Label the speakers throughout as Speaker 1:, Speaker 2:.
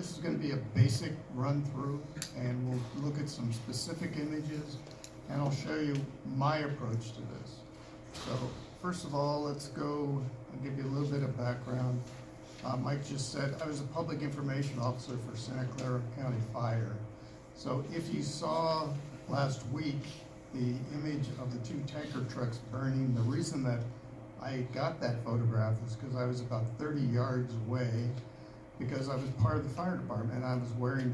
Speaker 1: This is going to be a basic run through, and we'll look at some specific images, and I'll show you my approach to this. So first of all, let's go and give you a little bit of background. Mike just said I was a public information officer for Santa Clara County Fire. So if you saw last week the image of the two tanker trucks burning, the reason that I got that photograph is because I was about 30 yards away, because I was part of the fire department and I was wearing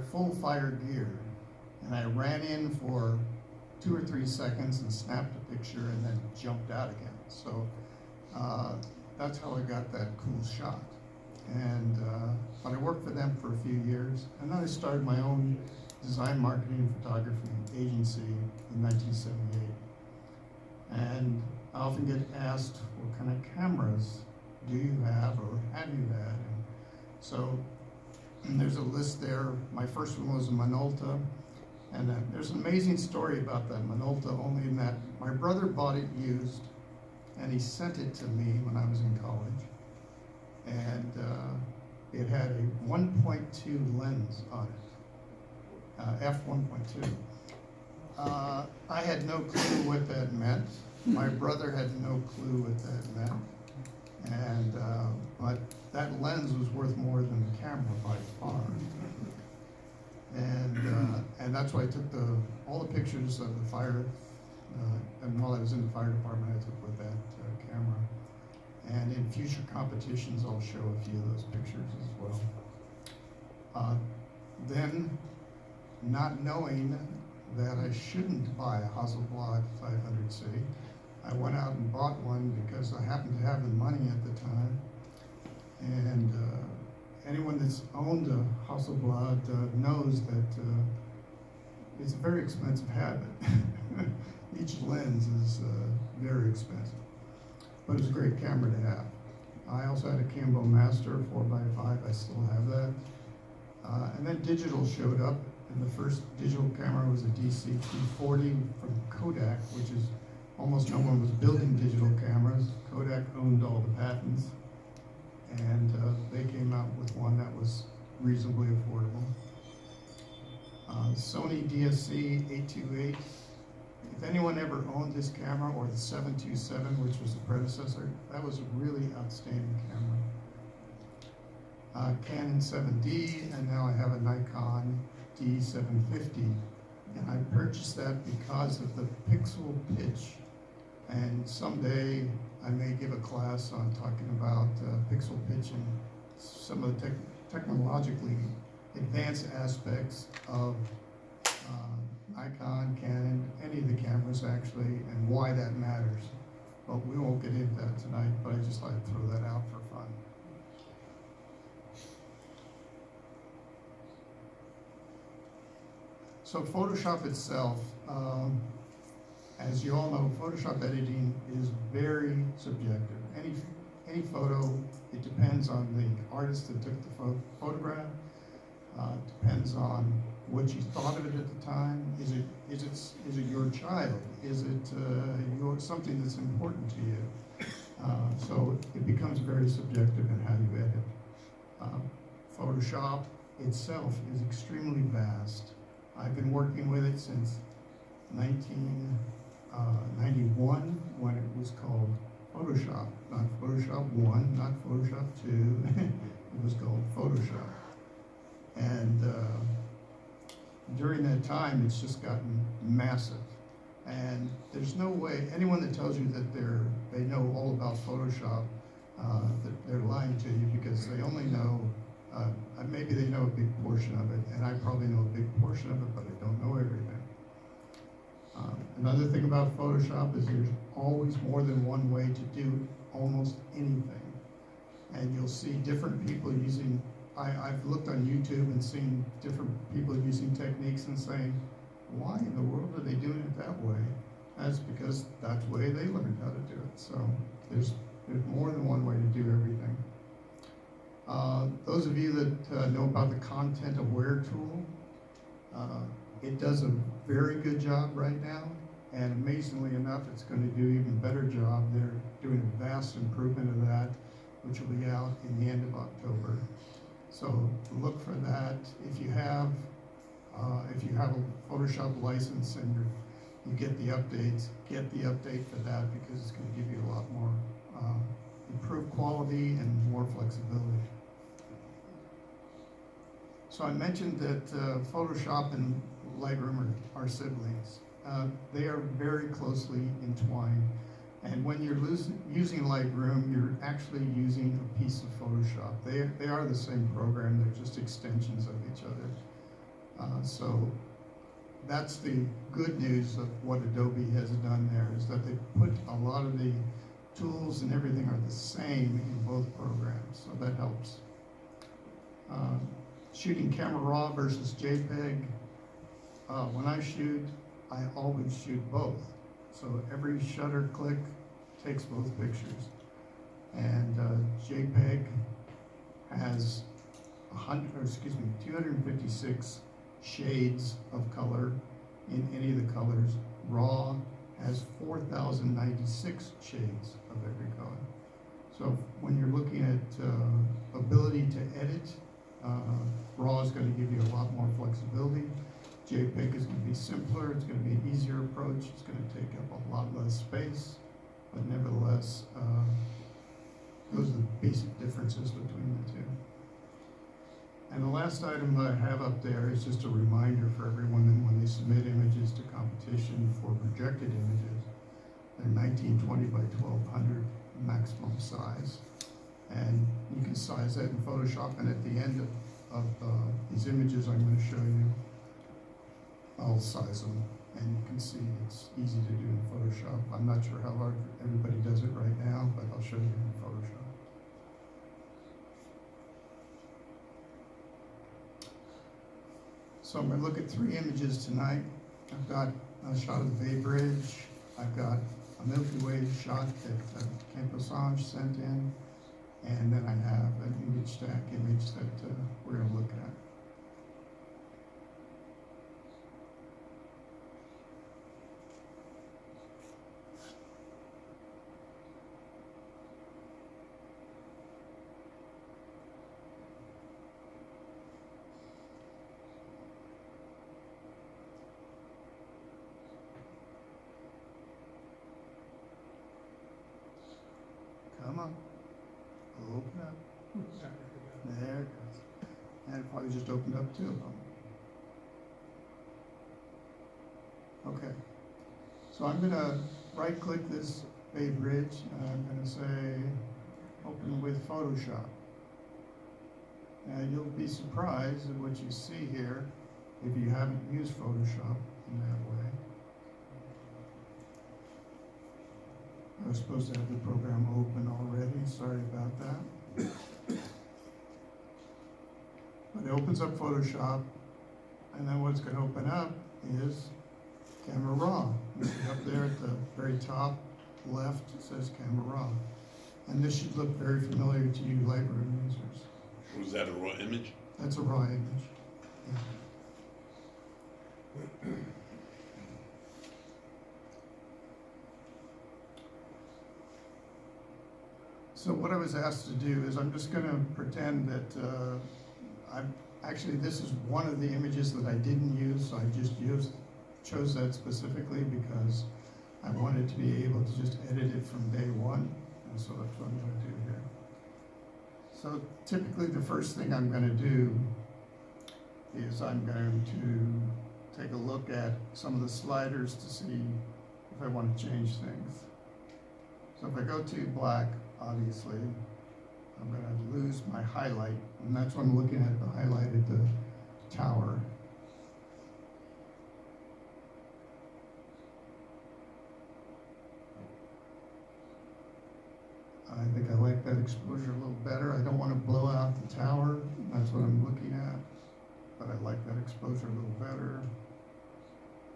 Speaker 1: full fire gear. And I ran in for 2 or 3 seconds and snapped a picture and then jumped out again. So that's how I got that cool shot. And but I worked for them for a few years, and then I started my own design, marketing, and photography agency in 1978. And I often get asked, what kind of cameras do you have or have you had? And so there's a list there. My first one was a Minolta, and there's an amazing story about that Minolta, only in that my brother bought it used, and he sent it to me when I was in college. And it had a 1.2 lens on it, f1.2. I had no clue what that meant. My brother had no clue what that meant. And but that lens was worth more than the camera by far. And that's why I took all the pictures of the fire, and while I was in the fire department, I took with that camera. And in future competitions, I'll show a few of those pictures as well. Then, not knowing that I shouldn't buy a Hasselblad 500C, I went out and bought one because I happened to have the money at the time. And anyone that's owned a Hasselblad knows that it's a very expensive habit. Each lens is very expensive, but it's a great camera to have. I also had a Cambo Master 4x5, I still have that. And then digital showed up, and the first digital camera was a DC-240 from Kodak, which is, almost no one was building digital cameras. Kodak owned all the patents, and they came out with one that was reasonably affordable. Sony DSC-828. If anyone ever owned this camera, or the 727, which was the predecessor, that was a really outstanding camera. Canon 7D, and now I have a Nikon D750. And I purchased that because of the pixel pitch. And someday I may give a class on talking about pixel pitch and some of the technologically advanced aspects of Nikon, Canon, any of the cameras actually, and why that matters. But we won't get into that tonight, but I just like to throw that out for fun. So Photoshop itself, as you all know, Photoshop editing is very subjective. Any photo, it depends on the artist that took the photograph. Depends on what you thought of it at the time. Is it your child? Is it something that's important to you? So it becomes very subjective in how you edit. Photoshop itself is extremely vast. I've been working with it since 1991, when it was called Photoshop, not Photoshop 1, not Photoshop 2. It was called Photoshop. And during that time, it's just gotten massive. And there's no way, anyone that tells you that they know all about Photoshop, that they're lying to you, because they only know, maybe they know a big portion of it, and I probably know a big portion of it, but I don't know everything. Another thing about Photoshop is there's always more than one way to do almost anything. And you'll see different people using, I've looked on YouTube and seen different people using techniques and saying, why in the world are they doing it that way? That's because that's the way they learned how to do it. So there's more than one way to do everything. Those of you that know about the Content Aware tool, it does a very good job right now, and amazingly enough, it's going to do an even better job. They're doing a vast improvement of that, which will be out in the end of October. So look for that. If you have a Photoshop license and you get the updates, get the update for that because it's going to give you a lot more improved quality and more flexibility. So I mentioned that Photoshop and Lightroom are siblings. They are very closely entwined. And when you're using Lightroom, you're actually using a piece of Photoshop. They are the same program, they're just extensions of each other. So that's the good news of what Adobe has done there, is that they put a lot of the tools and everything are the same in both programs, so that helps. Shooting camera raw versus JPEG. When I shoot, I always shoot both. So every shutter click takes both pictures. And JPEG has 256 shades of color in any of the colors. RAW has 4,096 shades of every color. So when you're looking at ability to edit, RAW is going to give you a lot more flexibility. JPEG is going to be simpler, it's going to be an easier approach, it's going to take up a lot less space, but nevertheless, those are the basic differences between the two. And the last item that I have up there is just a reminder for everyone that when they submit images to competition for projected images, they're 1920 by 1200 maximum size. And you can size that in Photoshop, and at the end of these images I'm going to show you, I'll size them, and you can see it's easy to do in Photoshop. I'm not sure how hard everybody does it right now, but I'll show you in Photoshop. So I'm going to look at 3 images tonight. I've got a shot of the Bay Bridge. I've got a Milky Way shot that Camp Osage sent in. And then I have an image stack image that we're going to look at. Come on. Open up. There it goes. And it probably just opened up 2 of them. Okay. So I'm going to right click this Bay Bridge and I'm going to say open with Photoshop. And you'll be surprised at what you see here if you haven't used Photoshop in that way. I was supposed to have the program open already, sorry about that. But it opens up Photoshop, and then what's going to open up is Camera Raw. You see up there at the very top left, it says Camera Raw. And this should look very familiar to you Lightroom users.
Speaker 2: Was that a raw image?
Speaker 1: That's a raw image. Yeah. So what I was asked to do is I'm just going to pretend that this is one of the images that I didn't use, so I just chose that specifically because I wanted to be able to just edit it from day one, and so that's what I'm going to do here. So typically the first thing I'm going to do is I'm going to take a look at some of the sliders to see if I want to change things. So if I go to black, obviously, I'm going to lose my highlight, and that's when I'm looking at the highlight at the tower. I think I like that exposure a little better. I don't want to blow out the tower, that's what I'm looking at, but I like that exposure a little better.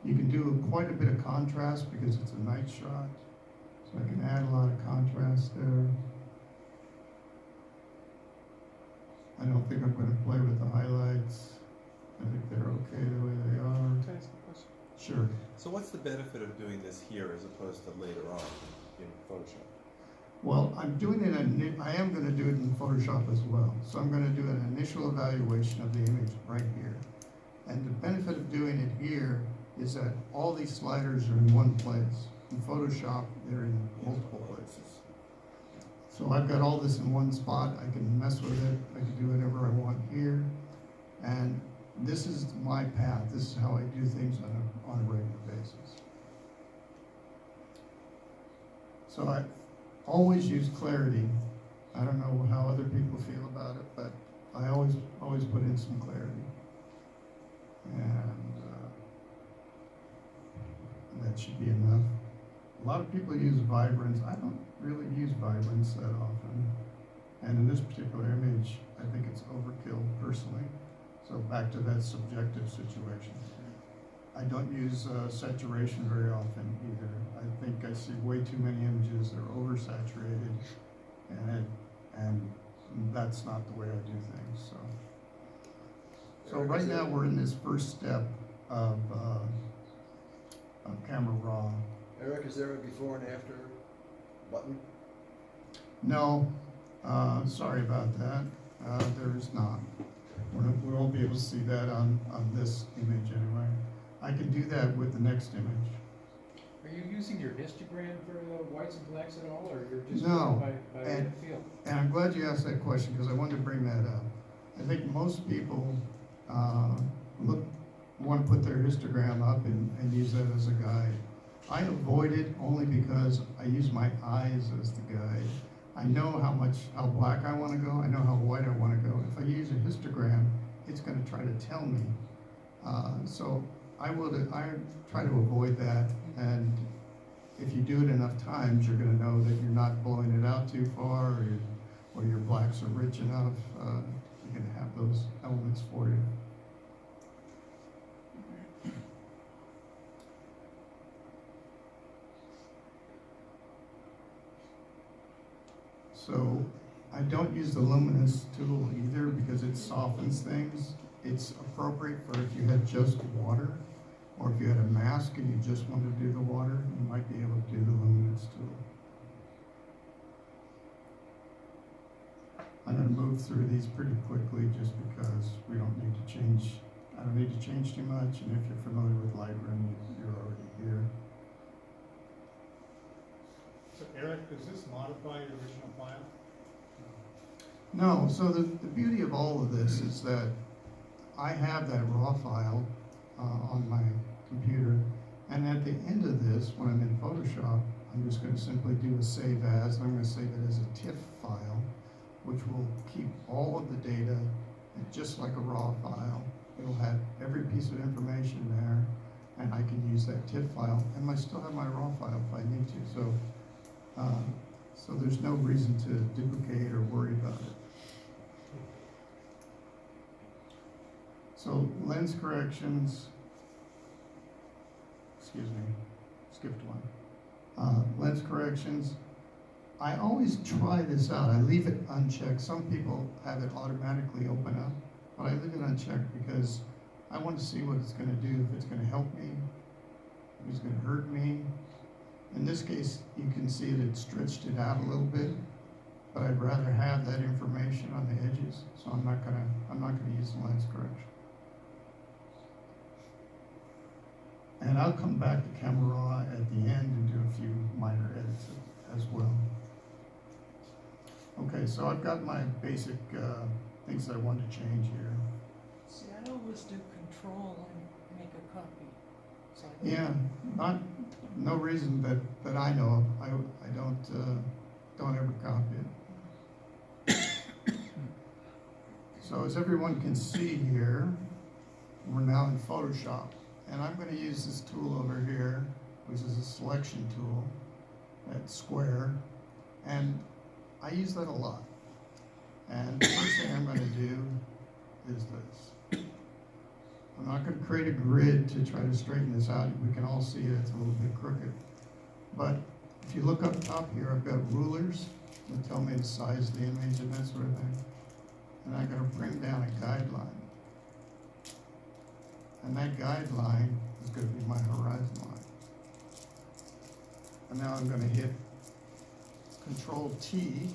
Speaker 1: You can do quite a bit of contrast because it's a night shot. So I can add a lot of contrast there. I don't think I'm going to play with the highlights. I think they're okay the way they are.
Speaker 3: Can I ask a question?
Speaker 1: Sure.
Speaker 3: So what's the benefit of doing this here as opposed to later on in Photoshop?
Speaker 1: Well, I'm doing it, I am gonna do it in Photoshop as well. So I'm gonna do an initial evaluation of the image right here. And the benefit of doing it here is that all these sliders are in one place. In Photoshop, they're in multiple places. So I've got all this in one spot. I can mess with it. I can do whatever I want here. And this is my path. This is how I do things on a regular basis. So I always use clarity. I don't know how other people feel about it, but I always put in some clarity. And that should be enough. A lot of people use vibrance. I don't really use vibrance that often. And in this particular image, I think it's overkill personally. So back to that subjective situation. I don't use saturation very often either. I think I see way too many images that are oversaturated, and that's not the way I do things. So right now we're in this first step of camera raw.
Speaker 3: Eric, is there a before and after button?
Speaker 1: No, sorry about that. There is not. We won't be able to see that on this image anyway. I can do that with the next image.
Speaker 4: Are you using your histogram for the whites and blacks at all, or you're just
Speaker 1: No,
Speaker 4: going by
Speaker 1: and-
Speaker 4: feel?
Speaker 1: And I'm glad you asked that question because I wanted to bring that up. I think most people want to put their histogram up and use that as a guide. I avoid it only because I use my eyes as the guide. I know how black I want to go. I know how white I want to go. If I use a histogram, it's going to try to tell me. So I try to avoid that. And if you do it enough times, you're going to know that you're not blowing it out too far, or your blacks are rich enough. You're going to have those elements for you. So I don't use the luminous tool either because it softens things. It's appropriate for if you had just water, or if you had a mask and you just wanted to do the water, you might be able to do the luminous tool. I'm going to move through these pretty quickly just because we don't need to change. I don't need to change too much, and if you're familiar with Lightroom, you're already here.
Speaker 5: So Eric, does this modify your original file?
Speaker 1: No, so the beauty of all of this is that I have that raw file on my computer, and at the end of this, when I'm in Photoshop, I'm just going to simply do a save as, and I'm going to save it as a TIFF file, which will keep all of the data just like a raw file. It'll have every piece of information there, and I can use that TIFF file, and I still have my raw file if I need to. So there's no reason to duplicate or worry about it. So lens corrections, excuse me, skipped one. Lens corrections, I always try this out. I leave it unchecked. Some people have it automatically open up, but I leave it unchecked because I want to see what it's going to do, if it's going to help me, if it's going to hurt me. In this case, you can see that it stretched it out a little bit, but I'd rather have that information on the edges, so I'm not gonna use the lens correction. And I'll come back to camera raw at the end and do a few minor edits as well. Okay, so I've got my basic things that I want to change here.
Speaker 6: See, I always do control and make a copy. So I
Speaker 1: Yeah, no reason that I know of. I don't ever copy it. So as everyone can see here, we're now in Photoshop. And I'm going to use this tool over here, which is a selection tool, that square. And I use that a lot. And the first thing I'm going to do is this. I'm not going to create a grid to try to straighten this out. We can all see it, it's a little bit crooked. But if you look up top here, I've got rulers that tell me the size of the image and that sort of thing. And I'm going to bring down a guideline. And that guideline is going to be my horizon line. And now I'm going to hit Control T,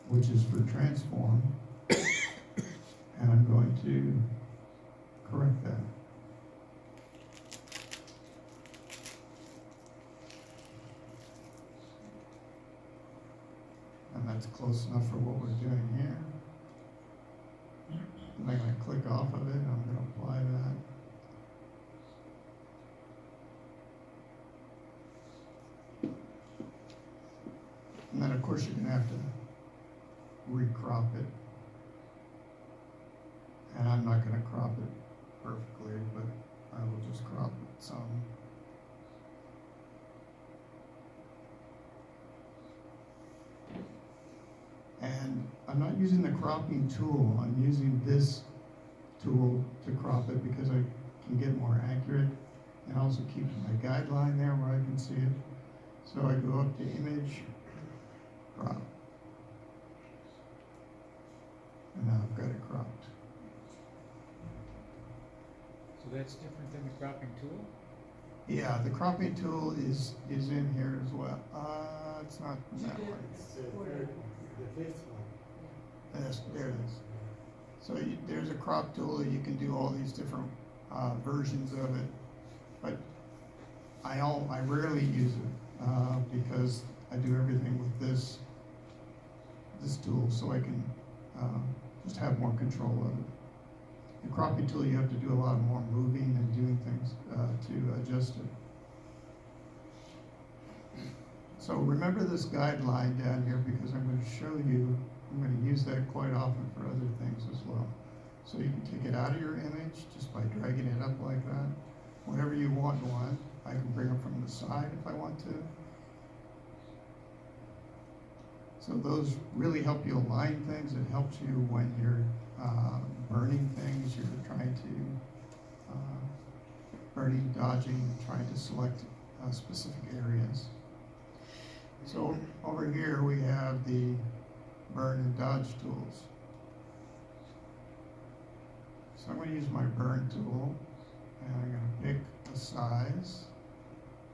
Speaker 1: which is for transform, and I'm going to correct that. And that's close enough for what we're doing here. And I'm gonna click off of it, I'm gonna apply that. And then, of course, you're gonna have to recrop it. And I'm not gonna crop it perfectly, but I will just crop it some. And I'm not using the cropping tool, I'm using this tool to crop it because I can get more accurate and also keep my guideline there where I can see it. So I go up to image, crop. And now I've got it cropped.
Speaker 4: So that's different than the cropping tool?
Speaker 1: Yeah, the cropping tool is in here as well. It's not that one.
Speaker 3: The fifth one.
Speaker 1: Yes, there it is. So there's a crop tool that you can do all these different versions of it, but I rarely use it because I do everything with this tool, so I can just have more control of it. The cropping tool, you have to do a lot more moving and doing things to adjust it. So remember this guideline down here because I'm going to show you, I'm going to use that quite often for other things as well. So you can take it out of your image just by dragging it up like that. Whenever you want one, I can bring it from the side if I want to. So those really help you align things. It helps you when you're burning things, you're trying to, burning, dodging, trying to select specific areas. So over here we have the burn and dodge tools. So I'm going to use my burn tool and I'm going to pick a size,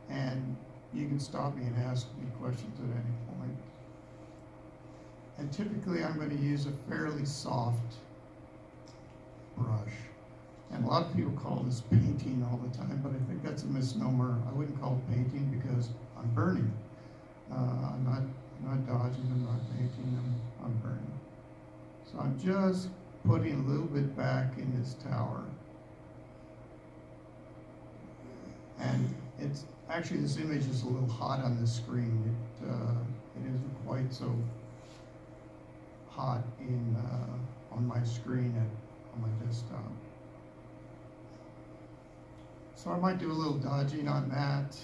Speaker 1: and you can stop me and ask me questions at any point. And typically I'm going to use a fairly soft brush. And a lot of people call this painting all the time, but I think that's a misnomer. I wouldn't call it painting because I'm burning. I'm not dodging, I'm not painting, I'm burning. So I'm just putting a little bit back in this tower. And it's actually, this image is a little hot on the screen. It isn't quite so hot on my screen on my desktop. So I might do a little dodging on that.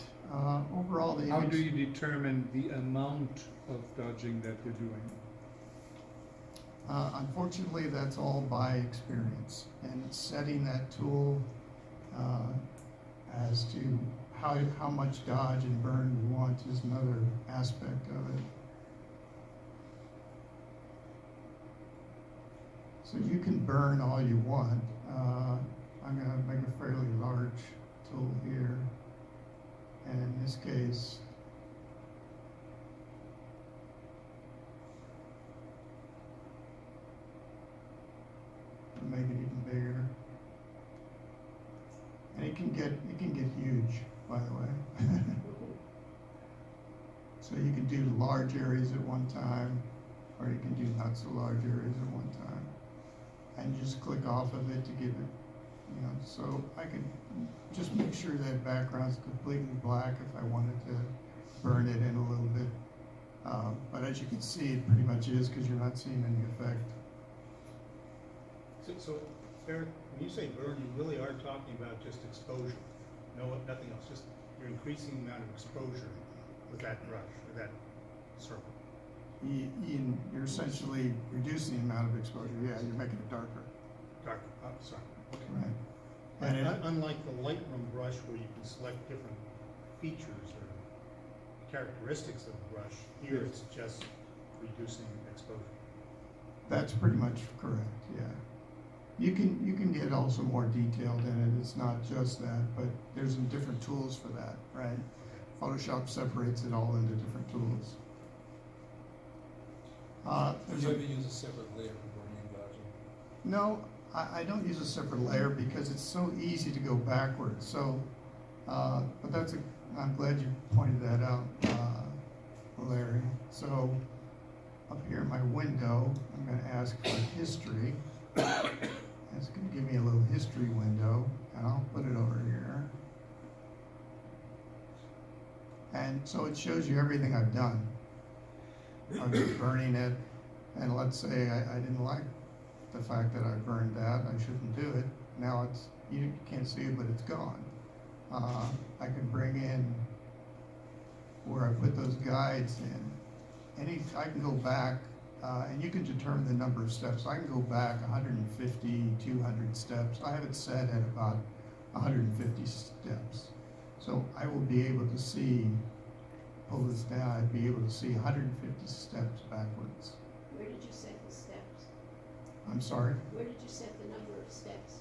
Speaker 1: Overall, the
Speaker 7: How
Speaker 1: image,
Speaker 7: do you determine the amount of dodging that you're doing?
Speaker 1: unfortunately, that's all by experience. And setting that tool as to how much dodge and burn you want is another aspect of it. So you can burn all you want. I'm going to make a fairly large tool here. And in this case, I'll make it even bigger. And it can get huge, by the way. So you can do large areas at one time, or you can do not so large areas at one time. And you just click off of it to give it, so I can just make sure that background's completely black if I wanted to burn it in a little bit. But as you can see, it pretty much is because you're not seeing any effect.
Speaker 5: So, Eric, when you say burn, you really are talking about just exposure, nothing else, just you're increasing the amount of exposure with that brush, or that circle.
Speaker 1: You're essentially reducing the amount of exposure. Yeah, you're making it darker.
Speaker 5: Darker, sorry. Okay.
Speaker 1: Right.
Speaker 5: And
Speaker 1: And
Speaker 5: unlike the Lightroom brush where you can select different features or characteristics of the brush, here it's just reducing exposure.
Speaker 1: that's pretty much correct, yeah. You can get also more detailed in it. It's not just that, but there's some different tools for that, right? Photoshop separates it all into different tools. There's
Speaker 8: Do you
Speaker 1: a-
Speaker 8: ever use a separate layer for burning and dodging?
Speaker 1: No, I don't use a separate layer because it's so easy to go backwards. So, but I'm glad you pointed that out, Larry. So, up here in my window, I'm going to ask for history. It's going to give me a little history window, and I'll put it over here. And so it shows you everything I've done. I was burning it, and let's say I didn't like the fact that I burned that, I shouldn't do it. Now you can't see it, but it's gone. I can bring in where I put those guides in. I can go back, and you can determine the number of steps. I can go back 150, 200 steps. I have it set at about 150 steps. So I will be able to see, pull this down, I'd be able to see 150 steps backwards.
Speaker 9: Where did you set the steps?
Speaker 1: I'm sorry?
Speaker 9: Where did you set the number of steps?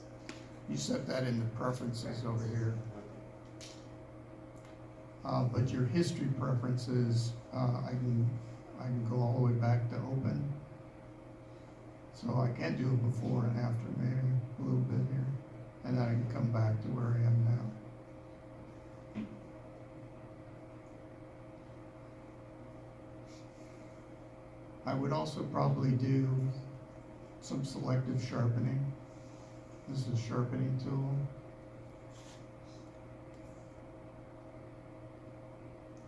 Speaker 1: You set that in the preferences over here.
Speaker 9: Okay.
Speaker 1: But your history preferences, I can go all the way back to open. So I can do it before and after, maybe a little bit here. And then I can come back to where I am now. I would also probably do some selective sharpening. This is a sharpening tool.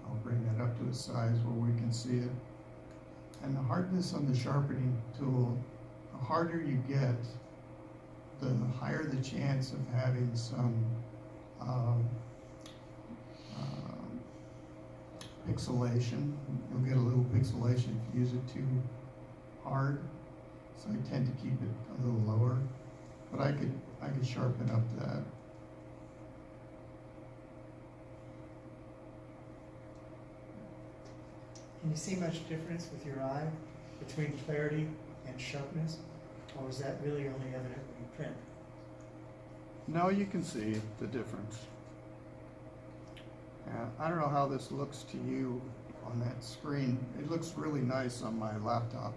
Speaker 1: I'll bring that up to a size where we can see it. And the hardness on the sharpening tool, the harder you get, the higher the chance of having some pixelation. You'll get a little pixelation if you use it too hard. So I tend to keep it a little lower. But I could sharpen up that.
Speaker 10: Can you see much difference with your eye between clarity and sharpness? Or is that really only evident when you print?
Speaker 1: No, you can see the difference. I don't know how this looks to you on that screen. It looks really nice on my laptop.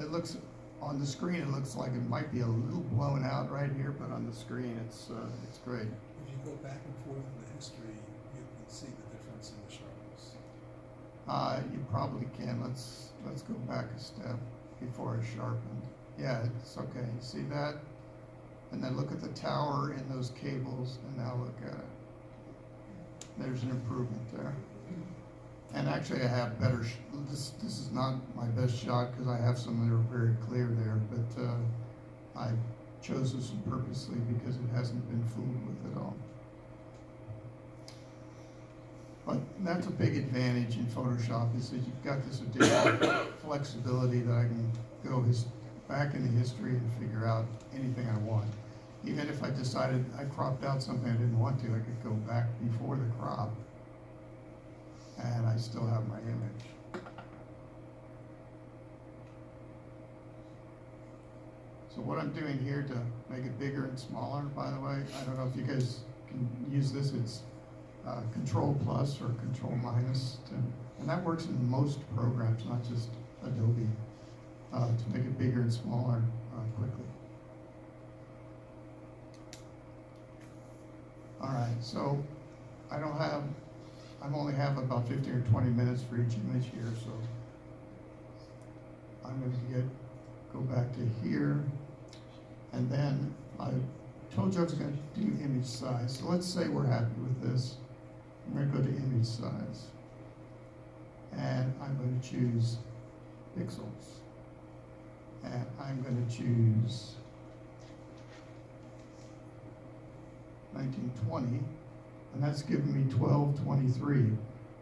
Speaker 1: It looks, on the screen, it looks like it might be a little blown out right here, but on the screen, it's great.
Speaker 8: If you go back and forth in the history, you can see the difference in the sharpness.
Speaker 1: You probably can. Let's go back a step before I sharpen. Yeah, it's okay. You see that? And then look at the tower in those cables, and now look at it. There's an improvement there. And actually, I have better. This is not my best shot because I have some that are very clear there, but I chose this one purposely because it hasn't been fooled with at all. But that's a big advantage in Photoshop is that you've got this additional flexibility that I can go back into history and figure out anything I want. Even if I decided I cropped out something I didn't want to, I could go back before the crop and I still have my image. So what I'm doing here to make it bigger and smaller, by the way, I don't know if you guys can use this, it's Control plus or Control minus, and that works in most programs, not just Adobe, to make it bigger and smaller quickly. All right, so I only have about 15 or 20 minutes for each image here, so I'm going to go back to here, and then I told you I was going to do image size. So let's say we're happy with this. I'm going to go to image size, and I'm going to choose pixels, and I'm going to choose 1920, and that's giving me 1223.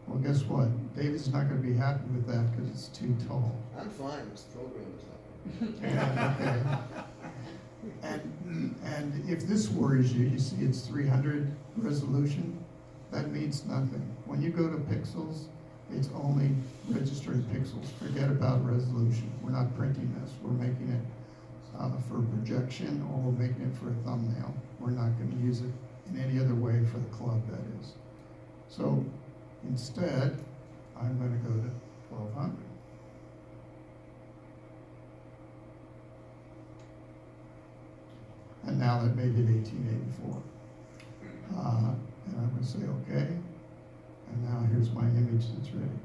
Speaker 1: Well, guess what? David's not going to be happy with that because it's too tall.
Speaker 3: I'm fine, this program is not.
Speaker 1: Yeah, okay. And if this worries you, you see it's 300 resolution, that means nothing. When you go to pixels, it's only registering pixels. Forget about resolution. We're not printing this. We're making it for projection, or we're making it for a thumbnail. We're not going to use it in any other way for the club, that is. So instead, I'm going to go to 1200. now that made it 1884. And I'm gonna say okay, and now here's my image that's ready.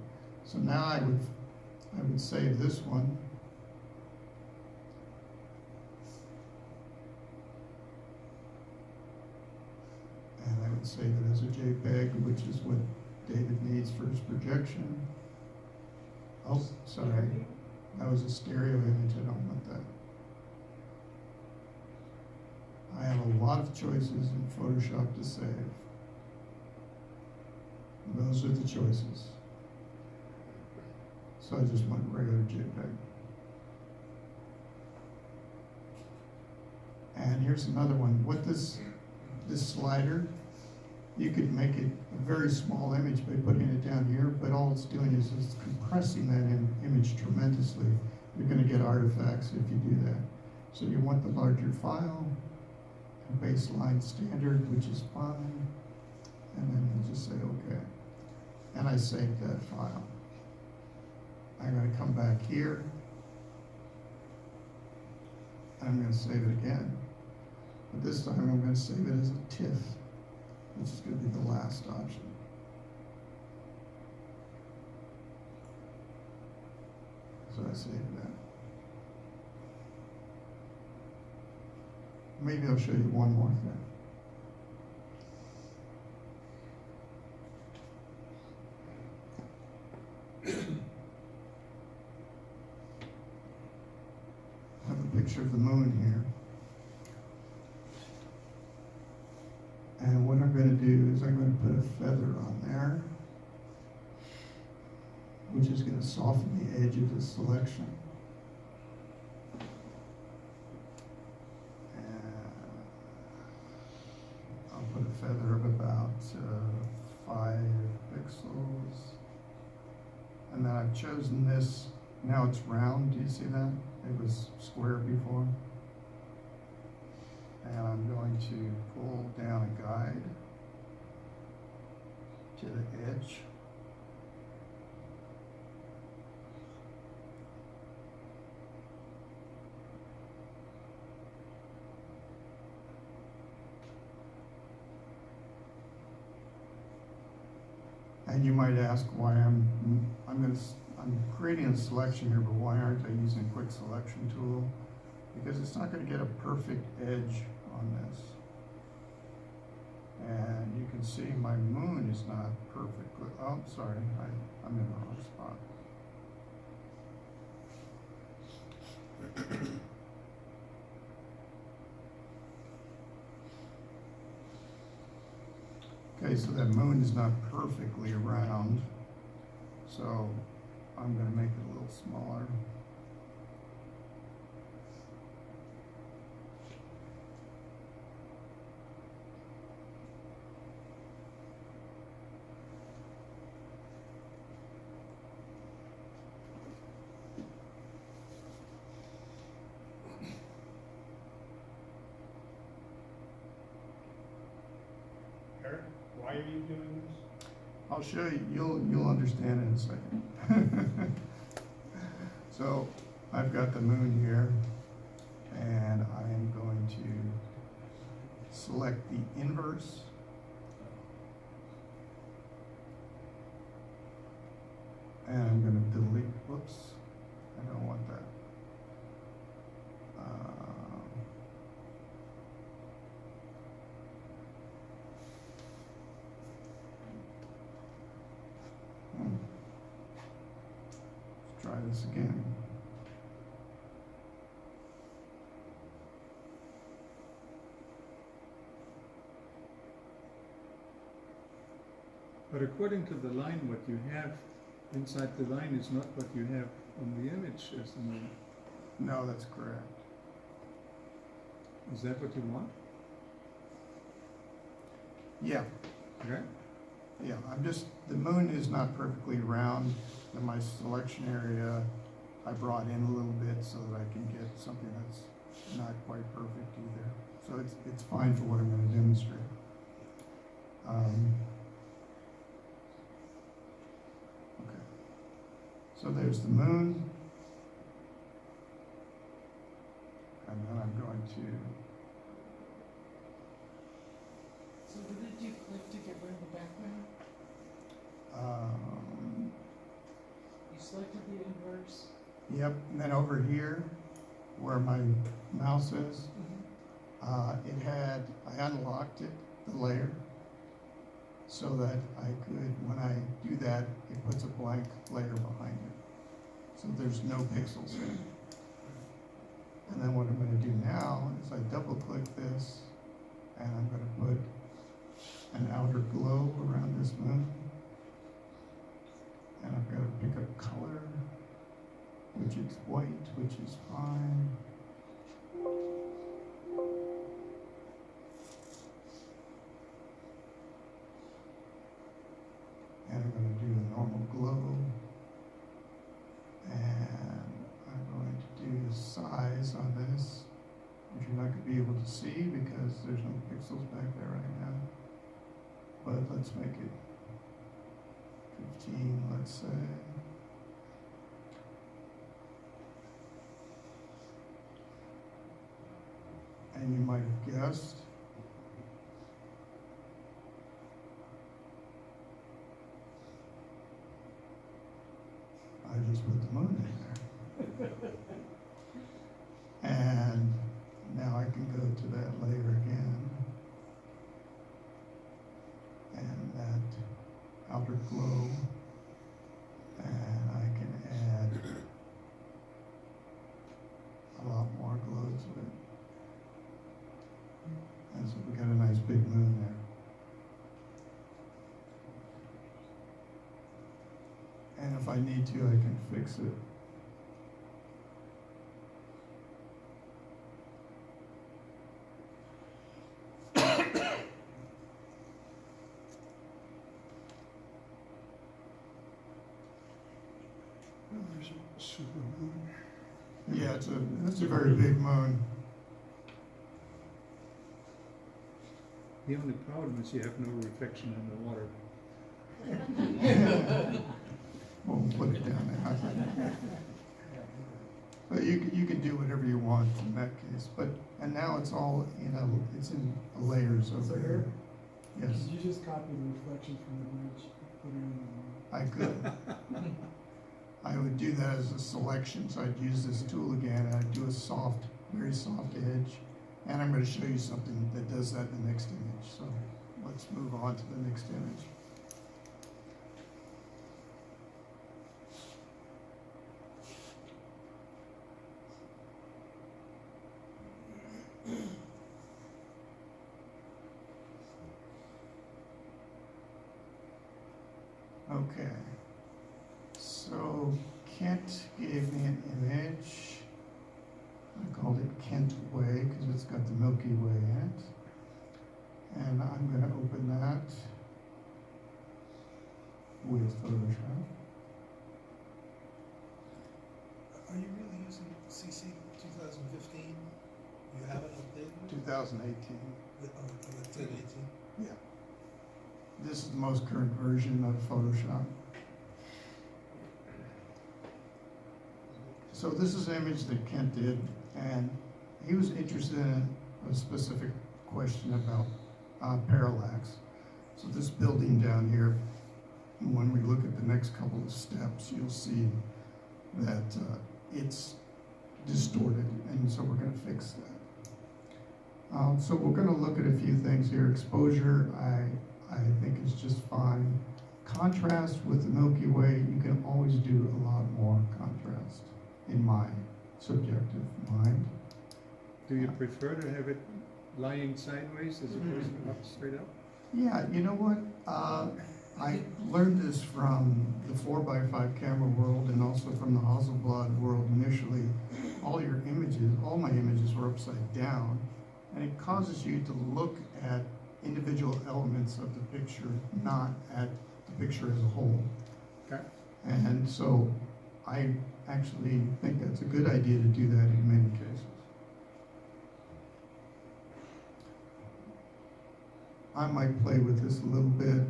Speaker 1: So now I would save this one. And I would save it as a JPEG, which is what David needs for his projection. Oh, sorry, that was a stereo image, I don't want that. I have a lot of choices in Photoshop to save. Those are the choices. So I just went regular JPEG. And here's another one. What this slider, you could make it a very small image by putting it down here, but all it's doing is it's compressing that image tremendously. You're gonna get artifacts if you do that. So you want the larger file, baseline standard, which is fine, and then you just say okay. And I saved that file. I'm going to come back here, and I'm going to save it again. But this time I'm going to save it as a TIFF, which is going to be the last option. So I saved that. Maybe I'll show you one more thing. I have a picture of the moon here. And what I'm going to do is I'm going to put a feather on there, which is going to soften the edge of the selection. Put a feather of about 5 pixels. And then I've chosen this, now it's round, do you see that? It was square before. And I'm going to pull down a guide to the edge. And you might ask why I'm creating a selection here, but why aren't I using a quick selection tool? Because it's not going to get a perfect edge on this. And you can see my moon is not perfectly, oh, sorry, I'm in the wrong spot. Okay, so that moon is not perfectly round, so I'm going to make it a little smaller.
Speaker 5: Eric, why are you doing this?
Speaker 1: I'll show you, you'll understand in a second. So I've got the moon here, and I am going to select the inverse. And I'm going to delete, whoops, I don't want that. Let's try this again.
Speaker 7: But according to the line, what you have inside the line is not what you have on the image as the moon.
Speaker 1: No, that's correct.
Speaker 7: Is that what you want?
Speaker 1: Yeah,
Speaker 7: Okay.
Speaker 1: yeah, the moon is not perfectly round. In my selection area, I brought in a little bit so that I can get something that's not quite perfect either. So it's fine for what I'm going to demonstrate. Okay. So there's the moon. And then I'm going to Yep, and then over here, where my mouse is, I unlocked it, the layer, so that I could, when I do that, it puts a blank layer behind it. So there's no pixels in it. And then what I'm gonna do now is I double click this, and I'm gonna put an outer glow around this moon. And I've gotta pick a color, which is white, which is fine. And I'm gonna do a normal glow. And I'm going to do the size on this, which you're not gonna be able to see because there's no pixels back there right now. But let's make it 15, let's say. And you might have guessed, I just put the moon in there. And now I can go to that layer again. And that outer glow. And I can add a lot more glow to it. And so we got a nice big moon there. And if I need to, I can fix it.
Speaker 8: There's a super moon.
Speaker 1: Yeah, it's a very big moon.
Speaker 7: The only problem is you have no reflection in the water.
Speaker 1: We'll put it down there. But you can do whatever you want in that case. And now it's all, it's in layers over here. Yes,
Speaker 8: Did you just copy the reflection from the bridge, put it in the?
Speaker 1: I could. I would do that as a selection, so I'd use this tool again, and I'd do a soft, very soft edge. And I'm going to show you something that does that in the next image. So let's move on to the next image. Okay, so Kent gave me an image. I called it Kent Way because it's got the Milky Way in it. And I'm going to open that with Photoshop.
Speaker 8: Are you really using CC 2015? You have it updated?
Speaker 1: 2018.
Speaker 8: With 1018?
Speaker 1: Yeah. This is the most current version of Photoshop. So this is an image that Kent did, and he was interested in a specific question about parallax. So this building down here, when we look at the next couple of steps, you'll see that it's distorted, and so we're going to fix that. So we're going to look at a few things here. Exposure, I think is just fine. Contrast with the Milky Way, you can always do a lot more contrast, in my subjective mind.
Speaker 7: Do you prefer to have it lying sideways as opposed to up straight up?
Speaker 1: Yeah, you know what? I learned this from the 4x5 camera world and also from the Hasselblad world initially. All my images were upside down, and it causes you to look at individual elements of the picture, not at the picture as a whole.
Speaker 7: Okay.
Speaker 1: And so I actually think that's a good idea to do that in many cases. I might play with this a little bit.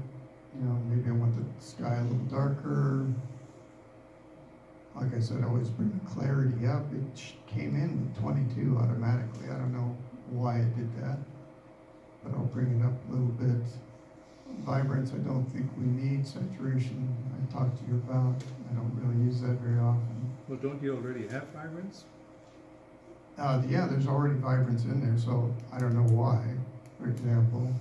Speaker 1: Maybe I want the sky a little darker. Like I said, I always bring the clarity up. It came in with 22 automatically. I don't know why it did that, but I'll bring it up a little bit. Vibrance, I don't think we need. Saturation, I talked to you about. I don't really use that very often.
Speaker 7: Well, don't you already have vibrance?
Speaker 1: Yeah, there's already vibrance in there, so I don't know why, for example.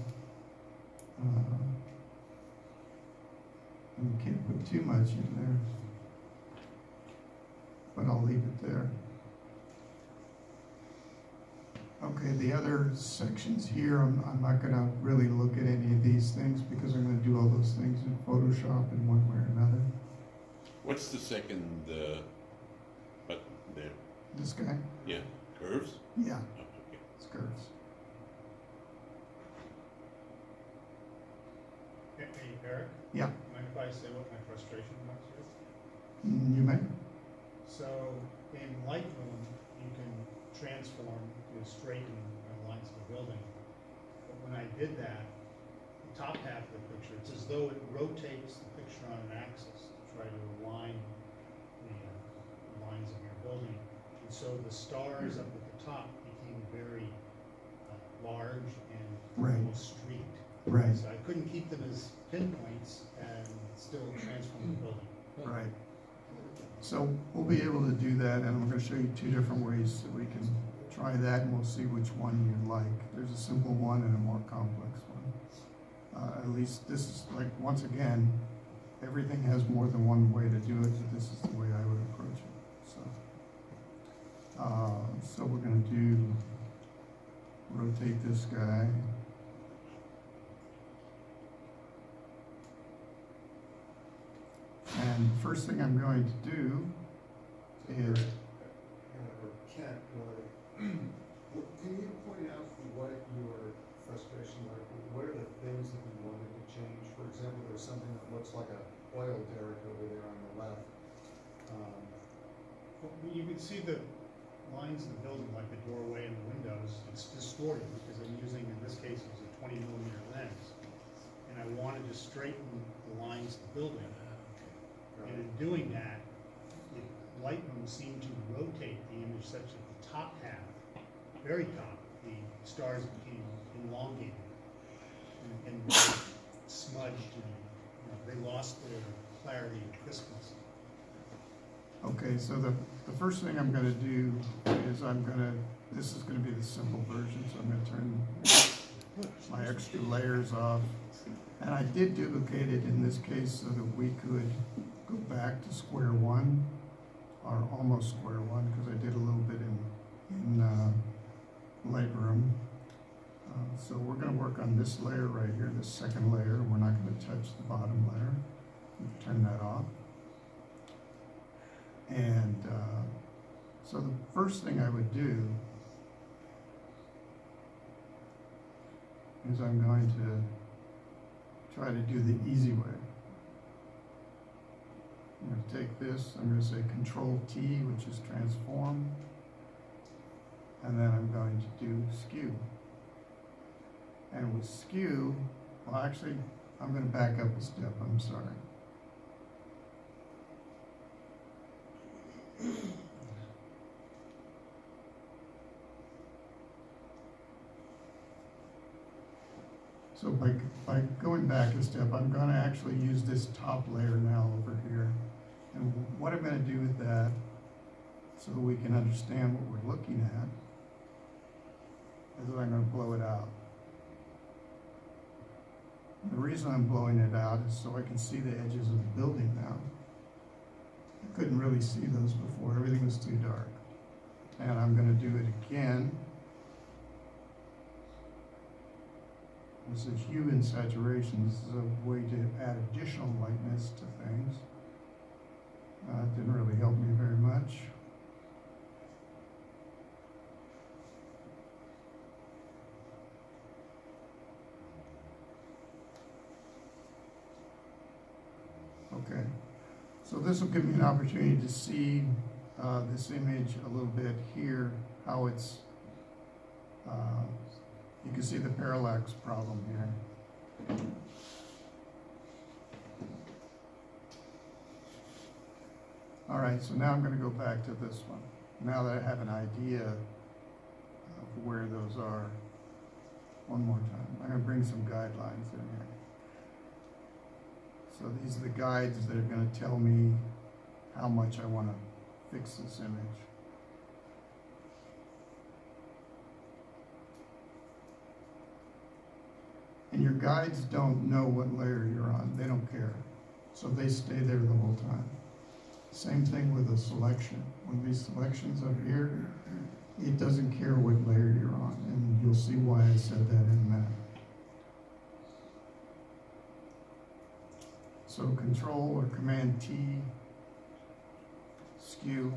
Speaker 1: You can't put too much in there, but I'll leave it there. Okay, the other sections here, I'm not gonna really look at any of these things because I'm gonna do all those things in Photoshop in one way or another.
Speaker 2: What's the second button there?
Speaker 1: This guy?
Speaker 2: Yeah, curves?
Speaker 1: Yeah,
Speaker 2: Oh, okay.
Speaker 1: it's curves.
Speaker 5: Hey, Eric?
Speaker 1: Yeah.
Speaker 5: Mind if I say what my frustration was here?
Speaker 1: You may?
Speaker 5: So in Lightroom, you can transform to straighten the lines of the building. But when I did that, the top half of the picture, it's as though it rotates the picture on an axis to try to align the lines of your building. And so the stars up at the top became very large and
Speaker 1: Right.
Speaker 5: almost streaked.
Speaker 1: Right,
Speaker 5: So I couldn't keep them as pinpoints and still transform the building.
Speaker 1: right. So we'll be able to do that, and I'm gonna show you two different ways that we can try that, and we'll see which one you like. There's a simple one and a more complex one. At least this is like, once again, everything has more than one way to do it, but this is the way I would approach it, so. So we're gonna rotate this guy. And first thing I'm going to do is,
Speaker 8: Or Kent, can you point out what your frustration are? What are the things that you wanted to change? For example, there's something that looks like a oil derrick over there on the left.
Speaker 5: You can see the lines of the building, like the doorway and the windows, it's distorted because I'm using, in this case, it was a 20mm lens. And I wanted to straighten the lines of the building. And in doing that, Lightroom seemed to rotate the image such that the top half, very top, the stars became elongated and very smudged, and they lost their clarity and crispness.
Speaker 1: okay, so the first thing I'm gonna do is this is gonna be the simple version, so I'm gonna turn my extra layers off. And I did duplicate it in this case so that we could go back to square one, or almost square one, because I did a little bit in Lightroom. So we're going to work on this layer right here, this second layer. We're not going to touch the bottom layer. Turn that off. And so the first thing I would do is I'm going to try to do the easy way. I'm going to take this, I'm going to say Control T, which is transform, and then I'm going to do skew. And with skew, well actually, I'm going to back up a step, I'm sorry. So by going back a step, I'm going to actually use this top layer now over here. And what I'm going to do with that, so that we can understand what we're looking at, is that I'm going to blow it out. And the reason I'm blowing it out is so I can see the edges of the building now. I couldn't really see those before, everything was too dark. And I'm going to do it again. This is hue and saturation. This is a way to add additional lightness to things. It didn't really help me very much. Okay, so this will give me an opportunity to see this image a little bit here, how it's you can see the parallax problem here. All right, so now I'm going to go back to this one. Now that I have an idea of where those are, one more time. I'm going to bring some guidelines in here. So these are the guides that are going to tell me how much I want to fix this image. And your guides don't know what layer you're on, they don't care. So they stay there the whole time. Same thing with a selection. When these selections up here, it doesn't care what layer you're on, and you'll see why I said that in a minute. So Control or Command T, skew,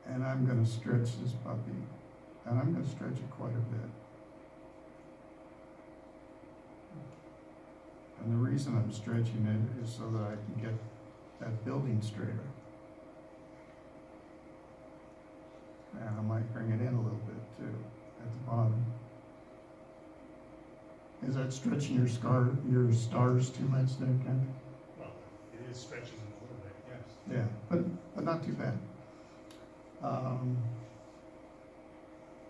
Speaker 1: and I'm going to stretch this puppy, and I'm going to stretch it quite a bit. And the reason I'm stretching it is so that I can get that building straighter. And I might bring it in a little bit too, at the bottom. Is that stretching your stars too much there, Ken?
Speaker 5: Well, it is stretching them a little bit, yes.
Speaker 1: Yeah, but not too bad.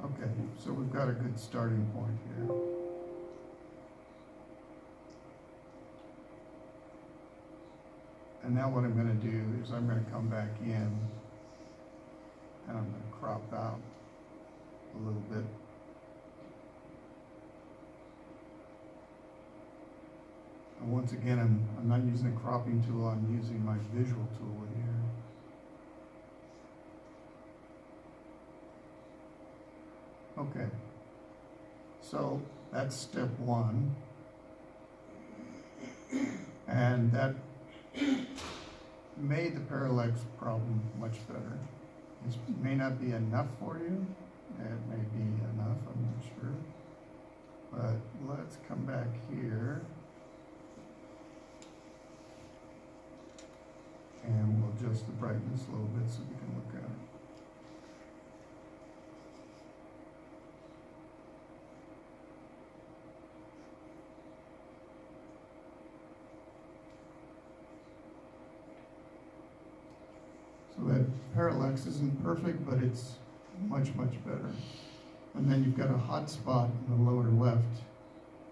Speaker 1: Okay, so we've got a good starting point here. And now what I'm gonna do is I'm gonna come back in and I'm gonna crop out a little bit. And once again, I'm not using the cropping tool, I'm using my visual tool here. Okay, so that's step one. And that made the parallax problem much better. It may not be enough for you, it may be enough, I'm not sure. But let's come back here. And we'll adjust the brightness a little bit so we can look at it. So that parallax isn't perfect, but it's much, much better. And then you've got a hot spot in the lower left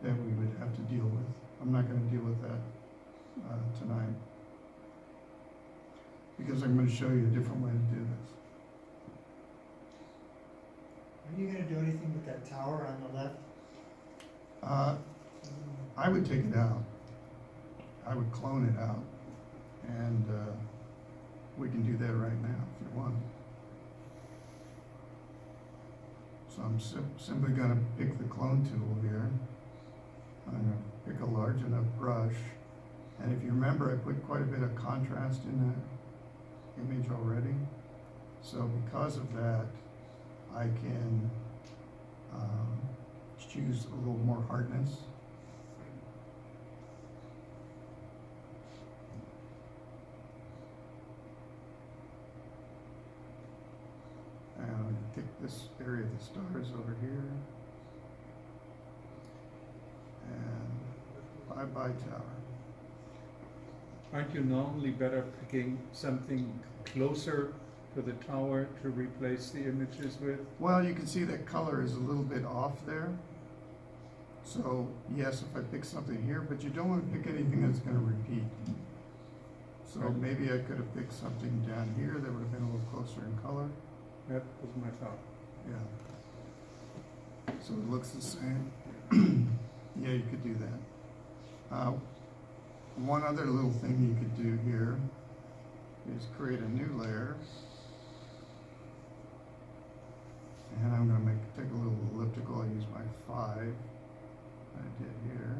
Speaker 1: that we would have to deal with. I'm not going to deal with that tonight, because I'm going to show you a different way to do this.
Speaker 10: Are you gonna do anything with that tower on the left?
Speaker 1: I would take it out. I would clone it out. And we can do that right now if you want. So I'm simply going to pick the clone tool here. I'm going to pick a large enough brush. And if you remember, I put quite a bit of contrast in that image already. So because of that, I can choose a little more hardness. And I'm going to take this area of the stars over here. And bye-bye tower.
Speaker 7: Aren't you normally better picking something closer to the tower to replace the images with?
Speaker 1: Well, you can see that color is a little bit off there. So yes, if I pick something here, but you don't want to pick anything that's going to repeat. So
Speaker 7: Right.
Speaker 1: maybe I could have picked something down here that would have been a little closer in color.
Speaker 7: That was my thought.
Speaker 1: Yeah. So it looks the same. Yeah, you could do that. One other little thing you could do here is create a new layer. And I'm going to take a little elliptical. I use my 5 I did here.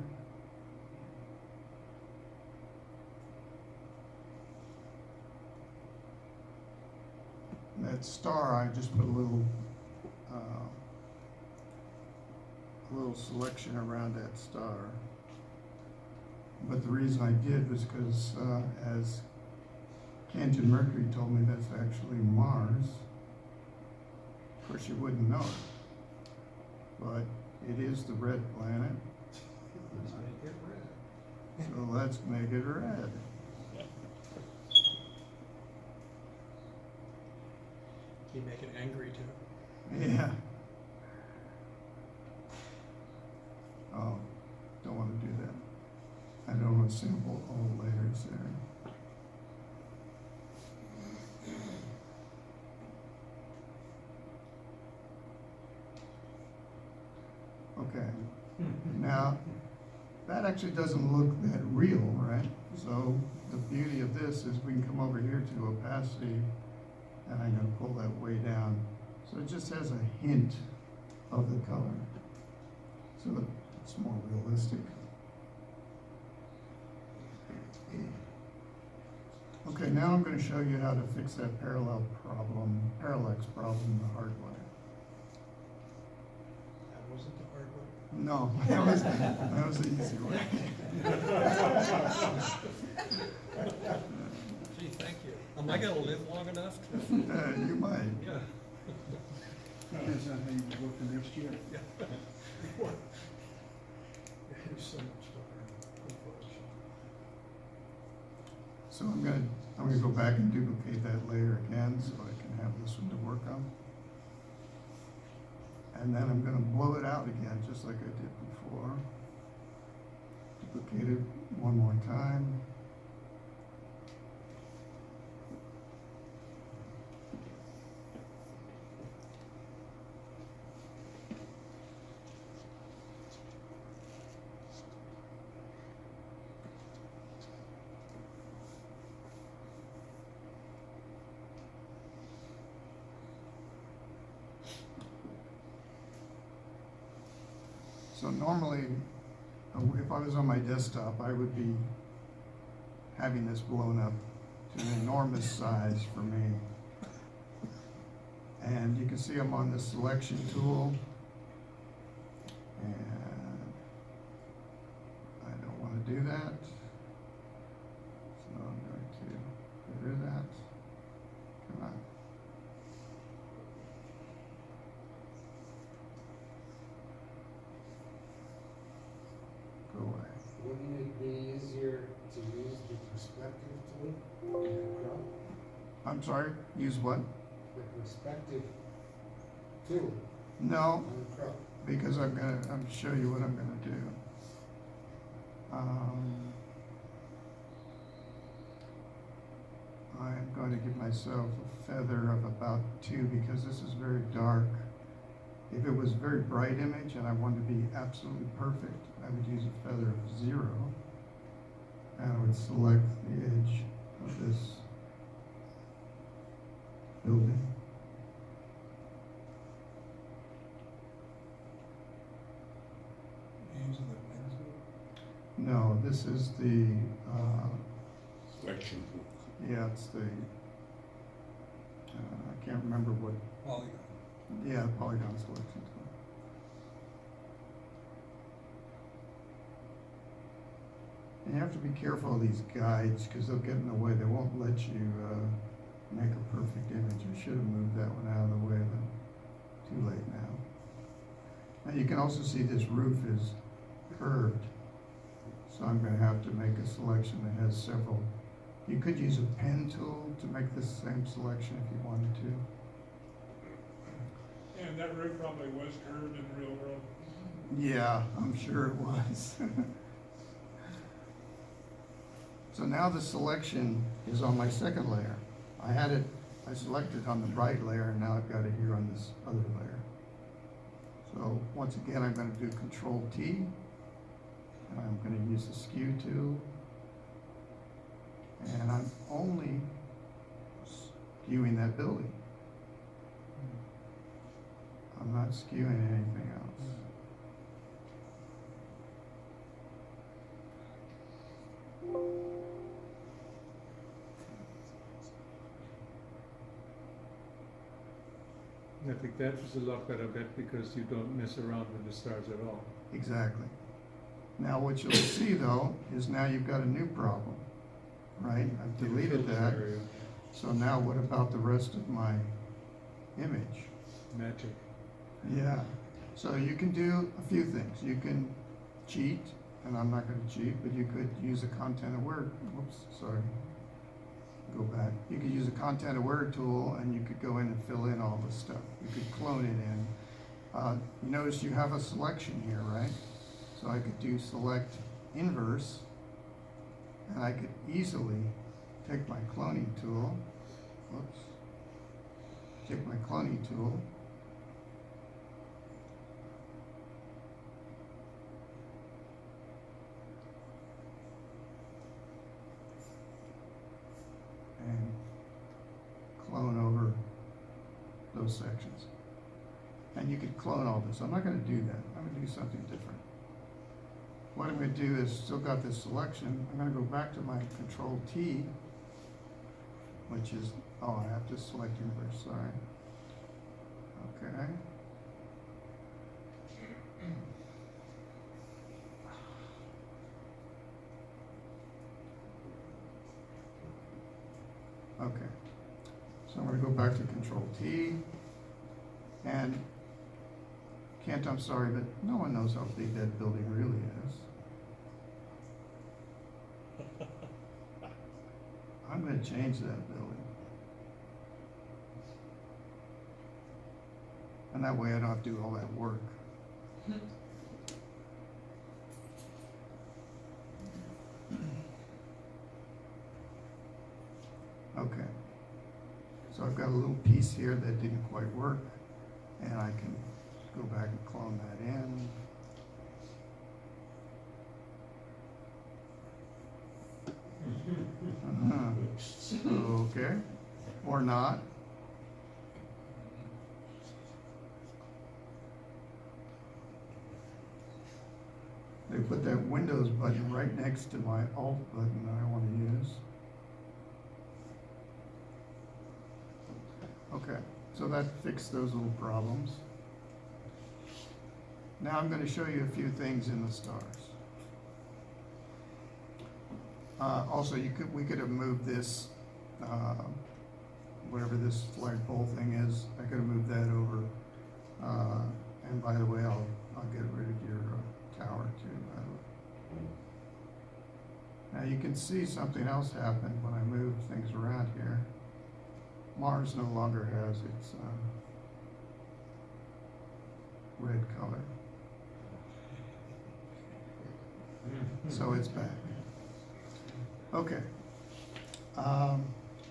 Speaker 1: That star, I just put a little selection around that star. But the reason I did was because, as Canton Mercury told me, that's actually Mars. Of course, you wouldn't know it, but it is the red planet.
Speaker 8: Let's make it red.
Speaker 1: So let's make it red.
Speaker 11: You make it angry too.
Speaker 1: Yeah. Oh, don't want to do that. I don't want to sample all layers there. Okay. Now, that actually doesn't look that real, right? So the beauty of this is we can come over here to opacity, and I'm gonna pull that way down. So it just has a hint of the color. So that it's more realistic. Okay, now I'm gonna show you how to fix that parallax problem the hard way.
Speaker 11: That wasn't the hard one.
Speaker 1: No, that was the easy way.
Speaker 11: Gee, thank you. Am I gonna live long enough to?
Speaker 1: You might.
Speaker 11: Yeah.
Speaker 7: Depends on how you go for next year.
Speaker 11: Yeah. There's so much to learn, unfortunately.
Speaker 1: So I'm gonna go back and duplicate that layer again so I can have this one to work on. And then I'm gonna blow it out again, just like I did before. Duplicate it one more time. So normally, if I was on my desktop, I would be having this blown up to an enormous size for me. And you can see I'm on the selection tool. And I don't want to do that. So I'm going to get rid of that. Come on. Go away.
Speaker 8: Wouldn't it be easier to use the perspective tool in the crop?
Speaker 1: I'm sorry, use what?
Speaker 8: The perspective tool
Speaker 1: No,
Speaker 8: on the crop?
Speaker 1: because I'm gonna show you what I'm gonna do. I'm going to give myself a feather of about 2 because this is very dark. If it was a very bright image and I wanted to be absolutely perfect, I would use a feather of 0. And I would select the edge of this building.
Speaker 11: Using the pencil?
Speaker 1: No, this is the,
Speaker 2: Selection tool.
Speaker 1: yeah, it's the, I can't remember what,
Speaker 11: Polygon.
Speaker 1: yeah, polygon selection tool. And you have to be careful of these guides because they'll get in the way. They won't let you make a perfect image. I should have moved that one out of the way, but too late now. Now you can also see this roof is curved. So I'm going to have to make a selection that has several. You could use a pen tool to make the same selection if you wanted to.
Speaker 12: And that roof probably was curved in the real world.
Speaker 1: Yeah, I'm sure it was. So now the selection is on my second layer. I selected on the bright layer, and now I've got it here on this other layer. So once again, I'm going to do Control T, and I'm going to use the skew tool, and I'm only skewing that building. I'm not skewing anything else.
Speaker 7: I think that was a lot better bet because you don't mess around with the stars at all.
Speaker 1: Exactly. Now what you'll see though is now you've got a new problem, right? I've deleted that.
Speaker 7: Area.
Speaker 1: So now what about the rest of my image?
Speaker 7: Magic.
Speaker 1: Yeah. So you can do a few things. You can cheat, and I'm not going to cheat, but you could use a content aware. Whoops, sorry. Go back. You could use a content aware tool, and you could go in and fill in all this stuff. You could clone it in. You notice you have a selection here, right? So I could do select inverse, and I could easily take my cloning tool. Whoops. Take my cloning tool. those sections. And you could clone all this. I'm not gonna do that. I'm gonna do something different. What I'm gonna do is, still got this selection, I'm gonna go back to my Control T, which is, oh, I have to select universe, sorry. Okay. Okay, so I'm gonna go back to Control T, and Kent, I'm sorry, but no one knows how big that building really is. I'm gonna change that building. And that way I don't have to do all that work. Okay, so I've got a little piece here that didn't quite work, and I can go back and clone that in. Okay, or not. They put that Windows button right next to my Alt button that I want to use. Okay, so that fixed those little problems. Now I'm going to show you a few things in the stars. Also, we could have moved this, whatever this flagpole thing is. I could have moved that over. And by the way, I'll get rid of your tower too. By the way. Now you can see something else happened when I move things around here. Mars no longer has its red color. So it's back. Okay.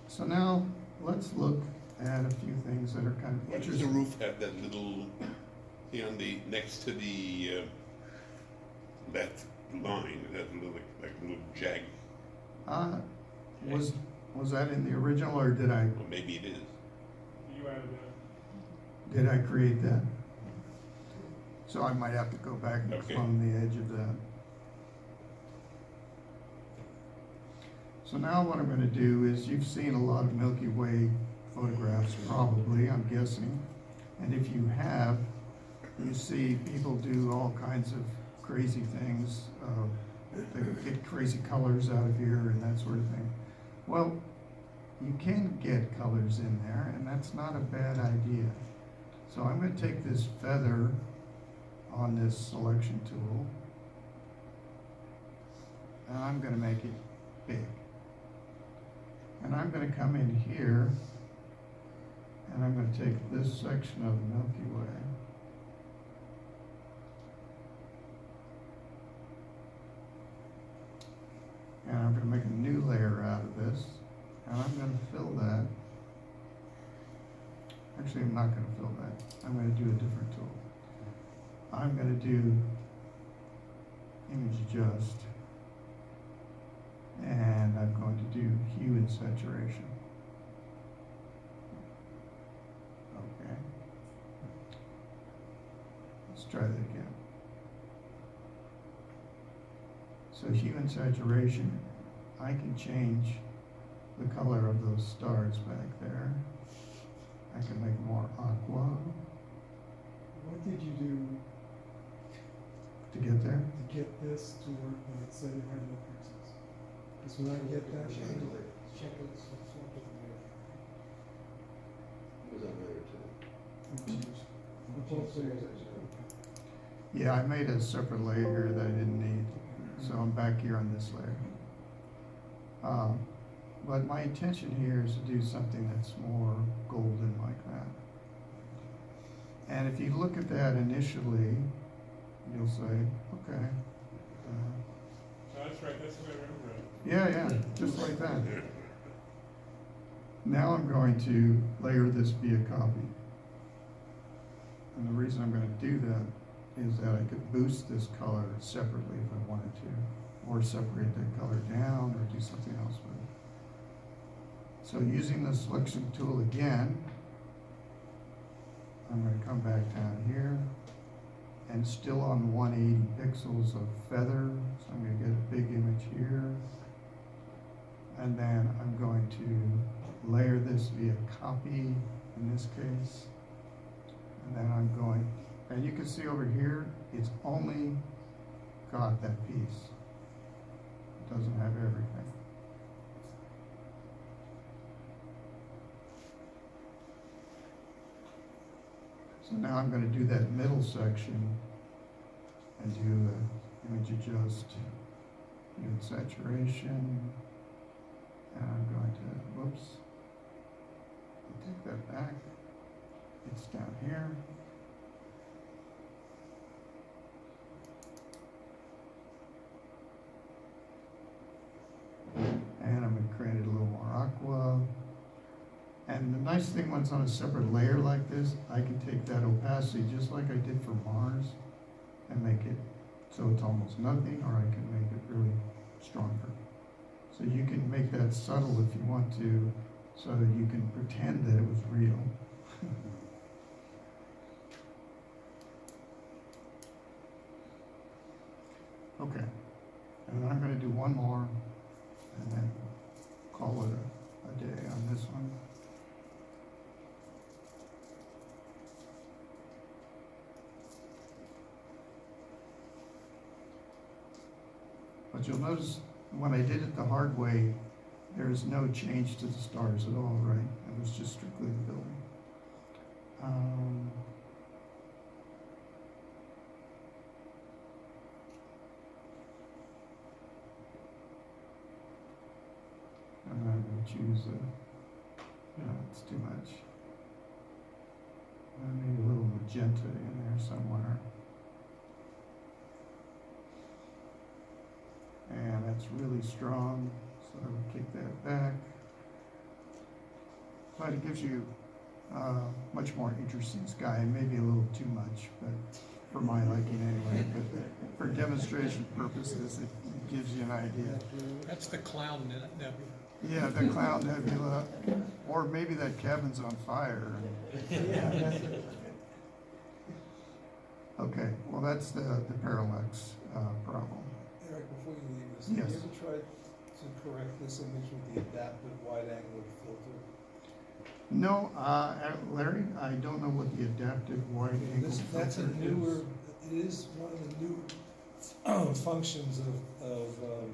Speaker 1: So now let's look at a few things that are kind of
Speaker 2: Why does the
Speaker 1: interesting.
Speaker 2: roof have that little, on the, next to the, that line, that little, like little jag?
Speaker 1: Was that in the original, or did I
Speaker 2: Well, maybe it is.
Speaker 12: You added that.
Speaker 1: did I create that? So I might have to go back and
Speaker 2: Okay.
Speaker 1: clone the edge of that. So now what I'm going to do is, you've seen a lot of Milky Way photographs probably, I'm guessing. And if you have, you see people do all kinds of crazy things. They get crazy colors out of here and that sort of thing. Well, you can get colors in there, and that's not a bad idea. So I'm going to take this feather on this selection tool, and I'm going to make it big. And I'm going to come in here, and I'm going to take this section of the Milky Way, and I'm going to make a new layer out of this, and I'm going to fill that. Actually, I'm not going to fill that. I'm going to do a different tool. I'm going to do image adjust, and I'm going to do hue and saturation. Okay. Let's try that again. So hue and saturation, I can change the color of those stars back there. I can make more aqua
Speaker 11: What did you do
Speaker 1: to get there.
Speaker 11: to get this to work when it said it had no pixels? Because when I get that,
Speaker 3: Check it, it was on layer two.
Speaker 11: both layers.
Speaker 1: Yeah, I made a separate layer here that I didn't need, so I'm back here on this layer. But my intention here is to do something that's more golden like that. And if you look at that initially, you'll say, okay.
Speaker 12: That's right, that's the way I remember it.
Speaker 1: Yeah, just like that. Now I'm going to layer this via copy. And the reason I'm going to do that is that I could boost this color separately if I wanted to, or separate that color down, or do something else with it. So using the selection tool again, I'm gonna come back down here, and still on 180 pixels of feather, so I'm gonna get a big image here. And then I'm going to layer this via copy in this case. And then I'm going, and you can see over here, it's only got that piece. It doesn't have everything. So now I'm going to do that middle section and do image adjust, hue and saturation. And I'm going to, whoops, take that back. It's down here. And I'm going to create it a little more aqua. And the nice thing when it's on a separate layer like this, I can take that opacity just like I did for Mars and make it so it's almost nothing, or I can make it really stronger. So you can make that subtle if you want to, so that you can pretend that it was real. Okay, and then I'm going to do one more, and then call it a day on this one. But you'll notice when I did it the hard way, there's no change to the stars at all, right? It was just strictly the building. And I'm going to choose no, it's too much. Maybe a little magenta in there somewhere. And that's really strong, so I would kick that back. But it gives you much more interesting sky, and maybe a little too much, but for my liking anyway. But for demonstration purposes, it gives you an idea.
Speaker 4: That's the clown nebula.
Speaker 1: Yeah, the cloud nebula, or maybe that cabin's on fire. Okay, well, that's the parallax problem.
Speaker 13: Eric, before you leave this,
Speaker 1: Yes.
Speaker 13: have you ever tried to correct this image with the adaptive wide-angle filter?
Speaker 1: No, Larry, I don't know what the adaptive wide angle
Speaker 13: That's a
Speaker 1: filter
Speaker 13: newer,
Speaker 1: is.
Speaker 13: it is one of the new functions of and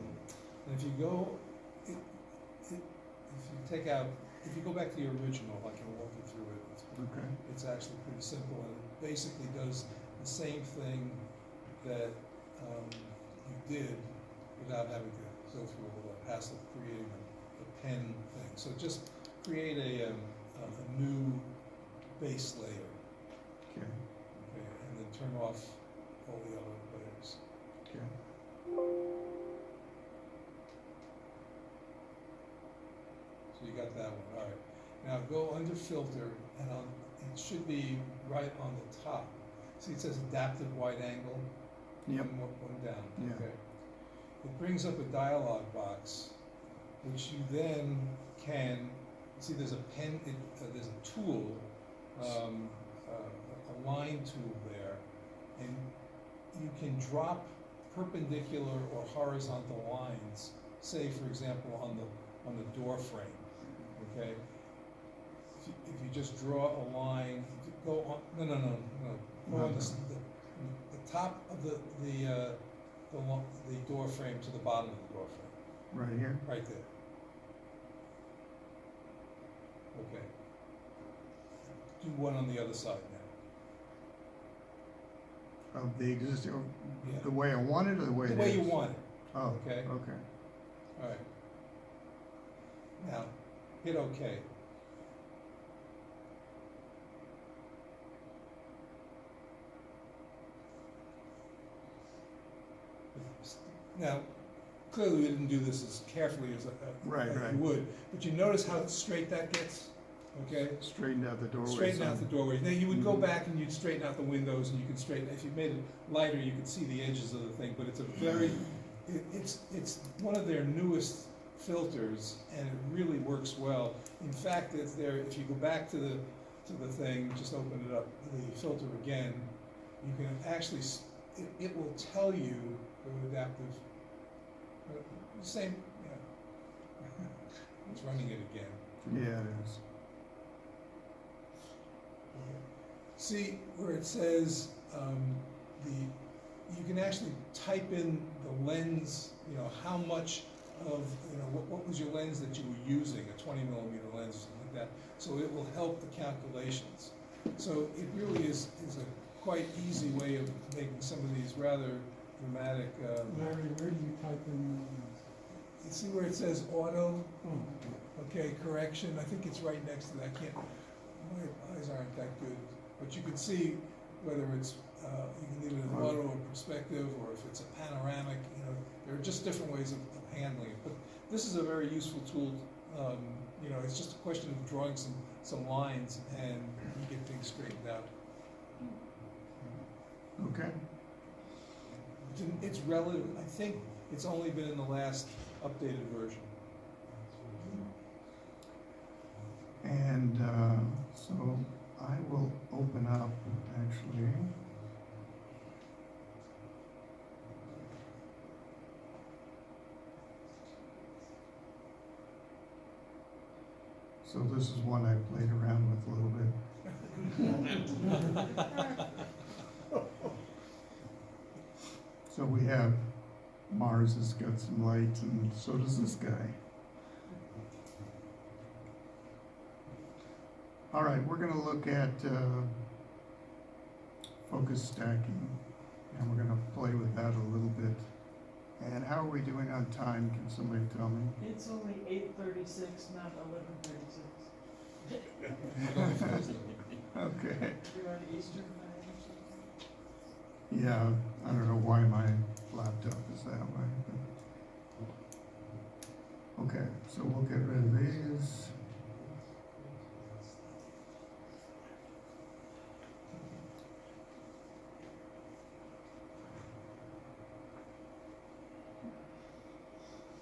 Speaker 13: if you go, if you take out, if you go back to the original, I can walk you through it.
Speaker 1: Okay.
Speaker 13: It's actually pretty simple, and it basically does the same thing that you did without having to go through all the hassle of creating a pen thing. So just create a new base layer,
Speaker 1: Okay.
Speaker 13: okay, and then turn off all the other layers.
Speaker 1: Okay.
Speaker 13: So you got that one, all right. Now go under filter, and it should be right on the top. See, it says adaptive wide angle.
Speaker 1: Yep.
Speaker 13: One down.
Speaker 1: Yeah.
Speaker 13: Okay. It brings up a dialog box, which you then can see. There's a pen. There's a tool, a line tool there, and you can drop perpendicular or horizontal lines. Say, for example, on the door frame. Okay. If you just draw a line, go on. No. Go on the top of the door frame to the bottom of the door frame.
Speaker 1: Right here?
Speaker 13: Right there. Okay. Do one on the other side now.
Speaker 1: Of the existing,
Speaker 13: Yeah.
Speaker 1: the way I want it or the way it is?
Speaker 13: The way you want it.
Speaker 1: Oh,
Speaker 13: Okay.
Speaker 1: okay.
Speaker 13: All right. Now, hit OK. Now, clearly we didn't do this as carefully as
Speaker 1: Right.
Speaker 13: you would, but you notice how straight that gets, okay?
Speaker 1: Straighten out the doorway.
Speaker 13: Straighten out the
Speaker 1: some.
Speaker 13: doorway. Now you would go
Speaker 1: Mhm.
Speaker 13: back and you'd straighten out the windows, and you could straighten. If you made it lighter, you could see the edges of the thing. But it's a very, it's one of their newest filters, and it really works well. In fact, it's there. If you go back to to the thing, just open it up, the filter again, you can actually, it will tell you the adaptive, same, yeah. It's running it again.
Speaker 1: Yeah, it is.
Speaker 13: See where it says, you can actually type in the lens, how much of, what was your lens that you were using, a 20 millimeter lens, something like that. So it will help the calculations. So it really is a quite easy way of making some of these rather dramatic,
Speaker 11: Larry, where do you type in?
Speaker 13: you see where it says auto?
Speaker 11: Oh,
Speaker 13: Okay, correction, I think it's right next to that, my eyes aren't that good, but you can see whether it's, you can leave it in auto or perspective, or if it's a panoramic, there are just different ways of handling it. But this is a very useful tool, it's just a question of drawing some lines and you get things straightened out.
Speaker 1: Okay.
Speaker 13: It's relative, I think it's only been in the last updated version.
Speaker 1: And so I will open up, actually. So this is one I played around with a little bit. So we have Mars has got some light, and so does this guy. All right, we're going to look at focus stacking, and we're going to play with that a little bit. And how are we doing on time? Can somebody tell me?
Speaker 6: It's only 8:36, not 11:36.
Speaker 1: Okay.
Speaker 6: You're on Eastern time or something?
Speaker 1: Yeah, I don't know why my laptop is that way. But... Okay, so we'll get rid of these.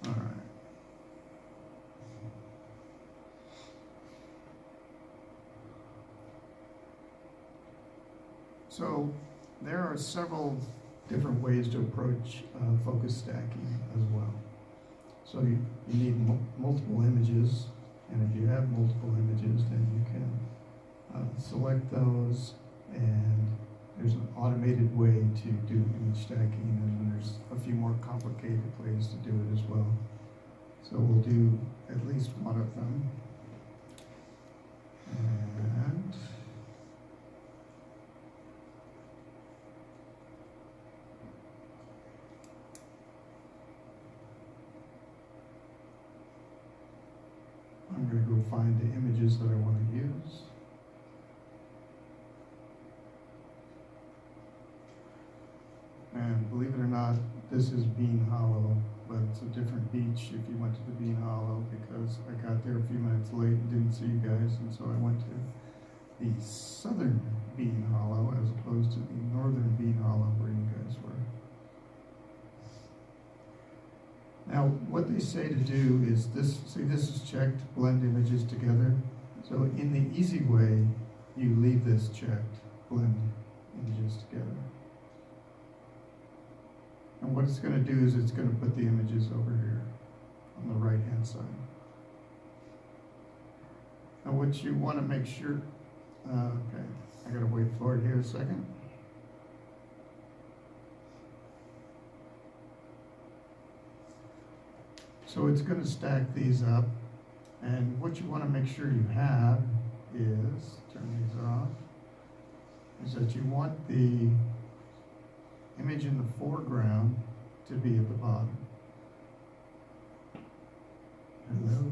Speaker 1: All right. So there are several different ways to approach focus stacking as well. So you need multiple images, and if you have multiple images, then you can select those, and there's an automated way to do image stacking, and then there's a few more complicated ways to do it as well. So we'll do at least one of them. And I'm going to go find the images that I want to use. And believe it or not, this is Bean Hollow, but it's a different beach if you went to the Bean Hollow, because I got there a few minutes late and didn't see you guys, and so I went to the southern Bean Hollow as opposed to the northern Bean Hollow where you guys were. Now, what they say to do is this, see this is checked, blend images together. So in the easy way, you leave this checked, blend images together. And what it's going to do is it's going to put the images over here on the right hand side. Now what you want to make sure, okay, I got to wait for it here a second. So it's going to stack these up, and what you want to make sure you have is, turn these off, is that you want the image in the foreground to be at the bottom. Hello?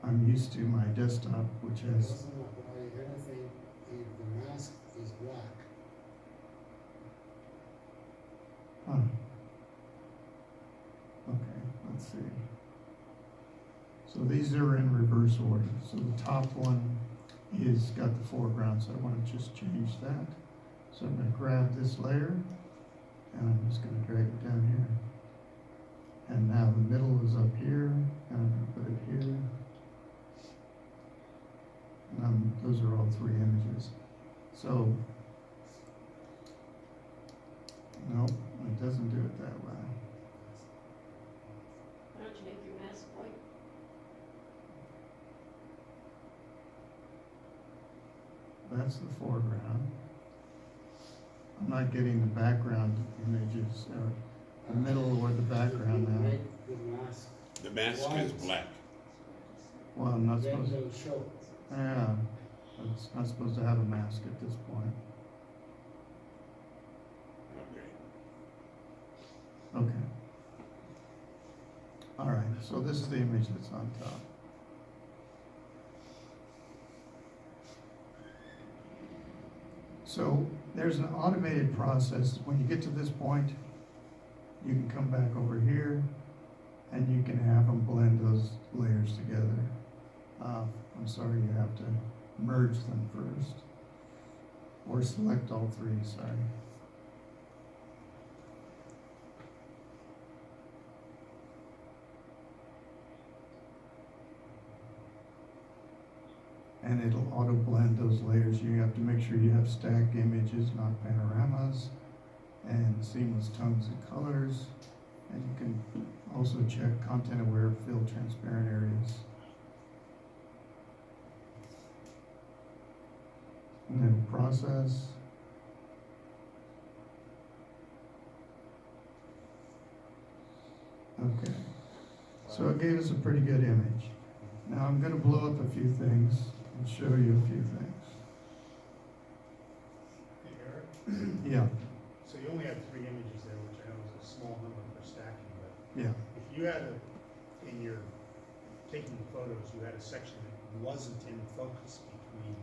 Speaker 1: I'm used to my desktop, which has...
Speaker 8: The mask is black.
Speaker 1: Huh. Okay, let's see. So these are in reverse order. So the top one is got the foreground, so I want to just change that. So I'm going to grab this layer, And I'm just gonna drag it down here. And now the middle is up here, and I'm gonna put it here. And those are all three images. So, nope, it doesn't do it that way.
Speaker 9: Why don't you make your mask white?
Speaker 1: That's the foreground. I'm not getting the background images, or the middle or the background now.
Speaker 11: Make the mask
Speaker 2: The mask is black.
Speaker 1: Well, I'm not
Speaker 11: then
Speaker 1: supposed,
Speaker 11: they'll show.
Speaker 1: yeah, it's not supposed to have a mask at this point.
Speaker 2: Okay.
Speaker 1: Okay. All right, so this is the image that's on top. So there's an automated process. When you get to this point, you can come back over here and you can have them blend those layers together. I'm sorry, you have to merge them first. Or select all three, sorry. And it'll auto blend those layers. You have to make sure you have stacked images, not panoramas, and seamless tones and colors. And you can also check content aware, fill transparent areas. And then process. Okay, so it gave us a pretty good image. Now I'm gonna blow up a few things and show you a few things.
Speaker 5: Hey, Eric,
Speaker 1: Yeah,
Speaker 5: so you only have 3 images there, which I know is a small number for stacking, but
Speaker 1: yeah.
Speaker 5: if you had in your taking the photos, you had a section that wasn't in focus between,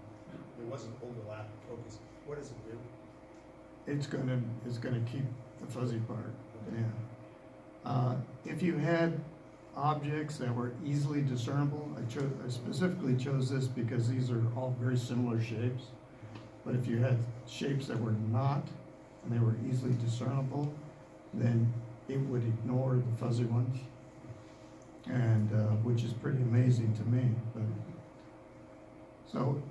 Speaker 5: there wasn't overlap in focus, what does it do?
Speaker 1: It's gonna keep the fuzzy part, yeah. If you had objects that were easily discernible, I specifically chose this because these are all very similar shapes. But if you had shapes that were not, and they were easily discernible, then it would ignore the fuzzy ones. And, which is pretty amazing to me, but. So,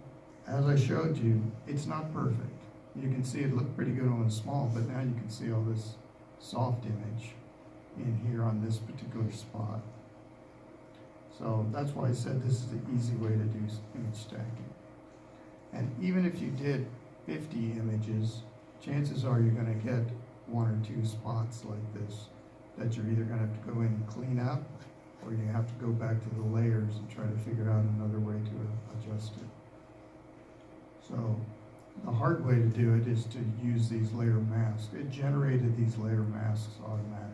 Speaker 1: as I showed you, it's not perfect. You can see it looked pretty good on the small, but now you can see all this soft image in here on this particular spot. So that's why I said this is the easy way to do image stacking. And even if you did 50 images, chances are you're gonna get 1 or 2 spots like this that you're either gonna have to go in and clean up, or you have to go back to the layers and try to figure out another way to adjust it. So the hard way to do it is to use these layer masks. It generated these layer masks automatically.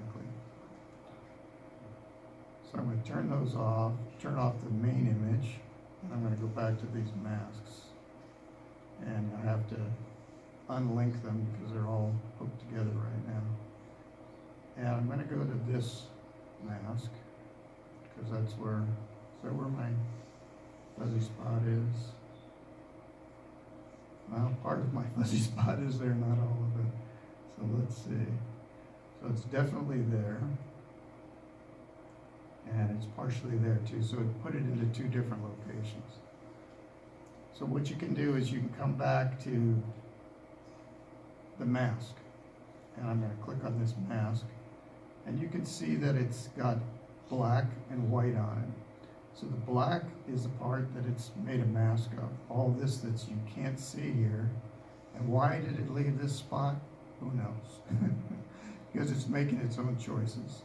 Speaker 1: So I'm going to turn those off, turn off the main image, and I'm going to go back to these masks. And I have to unlink them because they're all hooked together right now. And I'm going to go to this mask because that's where my fuzzy spot is. Well, part of my fuzzy spot is there, not all of it. So let's see. So it's definitely there. And it's partially there too, so it put it into 2 different locations. So what you can do is you can come back to the mask. And I'm gonna click on this mask. And you can see that it's got black and white on it. So the black is the part that it's made a mask of. All this that you can't see here. And why did it leave this spot? Who knows? Because it's making its own choices.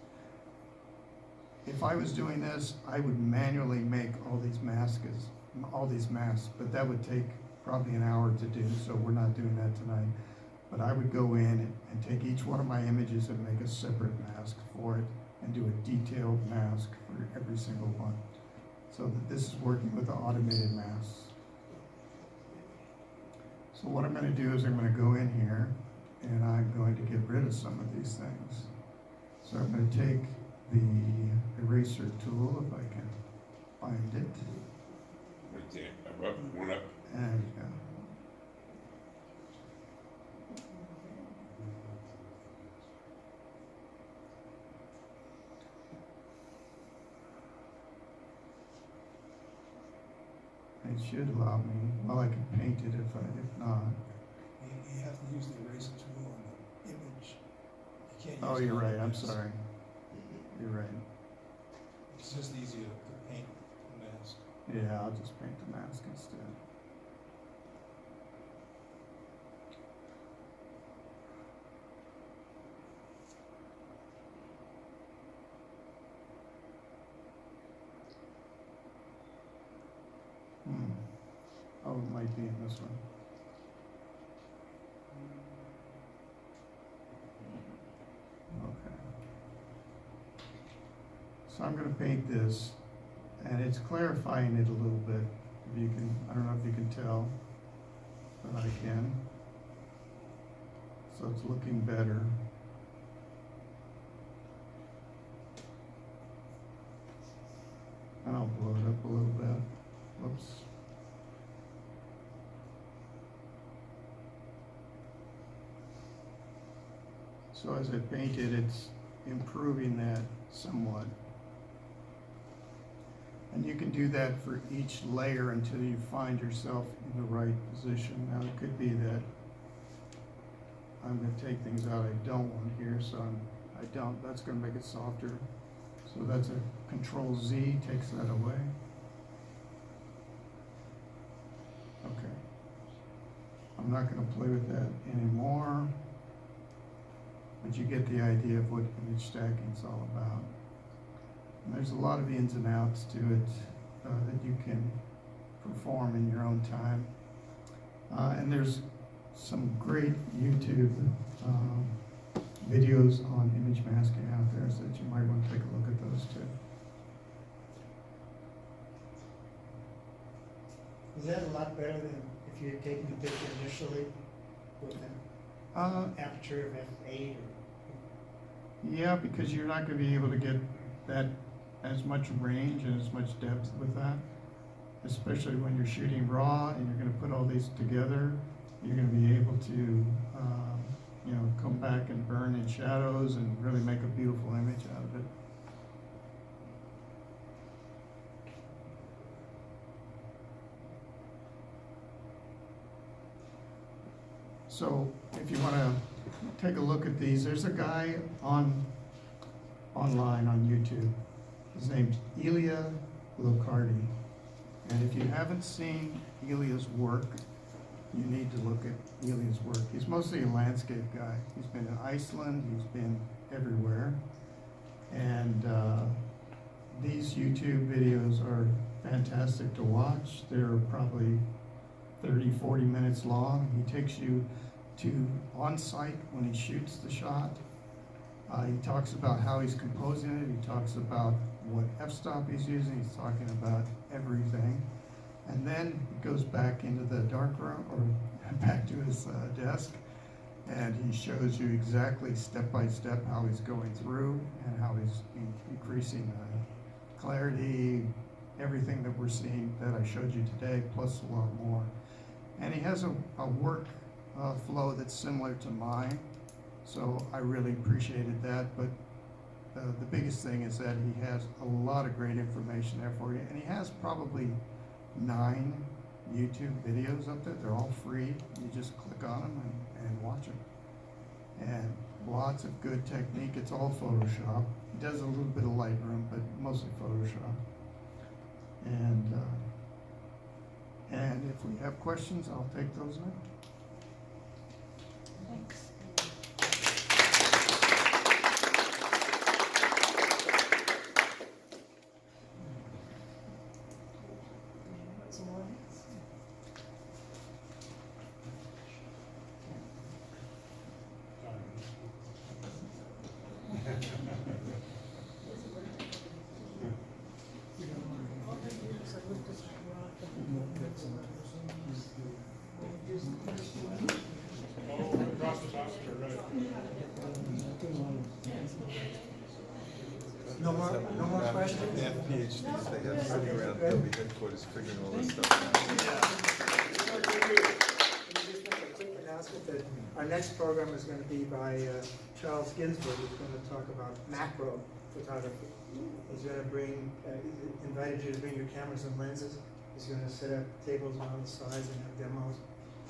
Speaker 1: If I was doing this, I would manually make all these masks, but that would take probably an hour to do, so we're not doing that tonight. But I would go in and take each one of my images and make a separate mask for it and do a detailed mask for every single one. So that this is working with the automated masks. So what I'm going to do is I'm going to go in here and I'm going to get rid of some of these things. So I'm going to take the eraser tool, if I can find it.
Speaker 2: Right there, up, one up.
Speaker 1: There you go. It should allow me, well, I can paint it if not.
Speaker 13: You have to use the eraser tool on the image. You can't use
Speaker 1: Oh,
Speaker 13: it
Speaker 1: you're
Speaker 13: on the
Speaker 1: right, I'm
Speaker 13: mask.
Speaker 1: sorry. You're right.
Speaker 13: It's just easier to paint the mask.
Speaker 1: Yeah, I'll just paint the mask instead. Oh, it might be in this one. Okay. So I'm gonna paint this, and it's clarifying it a little bit. If you can, I don't know if you can tell, but I can. So it's looking better. And I'll blow it up a little bit. Whoops. So as I paint it, it's improving that somewhat. And you can do that for each layer until you find yourself in the right position. Now, it could be that I'm gonna take things out I don't want here, so that's gonna make it softer. So that's a Control Z, takes that away. Okay. I'm not gonna play with that anymore, but you get the idea of what image stacking is all about. And there's a lot of ins and outs to it that you can perform in your own time. And there's some great YouTube videos on image masking out there, so that you might want to take a look at those too.
Speaker 10: Is that a lot better than if you had taken the picture initially with an aperture of f8 or?
Speaker 1: Yeah, because you're not going to be able to get that as much range and as much depth with that, especially when you're shooting raw and you're going to put all these together. You're going to be able to, come back and burn in shadows and really make a beautiful image out of it. So if you want to take a look at these, there's a guy online on YouTube. His name's Ilya Locardi. And if you haven't seen Ilya's work, you need to look at Ilya's work. He's mostly a landscape guy. He's been in Iceland, he's been everywhere. And these YouTube videos are fantastic to watch. They're probably 30, 40 minutes long. He takes you to on-site when he shoots the shot. He talks about how he's composing it. He talks about what f-stop he's using. He's talking about everything. And then he goes back into the darkroom or back to his desk, and he shows you exactly step by step how he's going through and how he's increasing clarity, everything that we're seeing that I showed you today, plus a lot more. And he has a work flow that's similar to mine, so I really appreciated that. But the biggest thing is that he has a lot of great information there for you, and he has probably 9 YouTube videos up there. They're all free. You just click on them and watch them. And lots of good technique. It's all Photoshop. He does a little bit of Lightroom, but mostly Photoshop. And if we have questions, I'll take those now.
Speaker 6: Thanks.
Speaker 12: Oh, across the top, right.
Speaker 10: No more questions?
Speaker 14: They have PhDs, they have sitting around Adobe headquarters figuring all this stuff out.
Speaker 10: Let me just make a quick announcement that our next program is going to be by Charles Ginsberg, who's going to talk about macro photography. He's going to invited you to bring your cameras and lenses, He's gonna set up tables on the sides and have demos,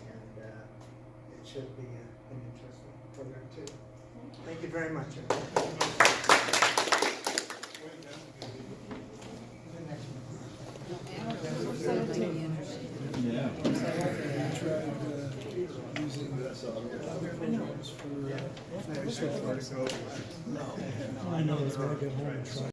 Speaker 10: and it should be an interesting program too. Thank you very much.
Speaker 13: Yeah. I tried using other programs for.
Speaker 11: I know, it's when I get home and try.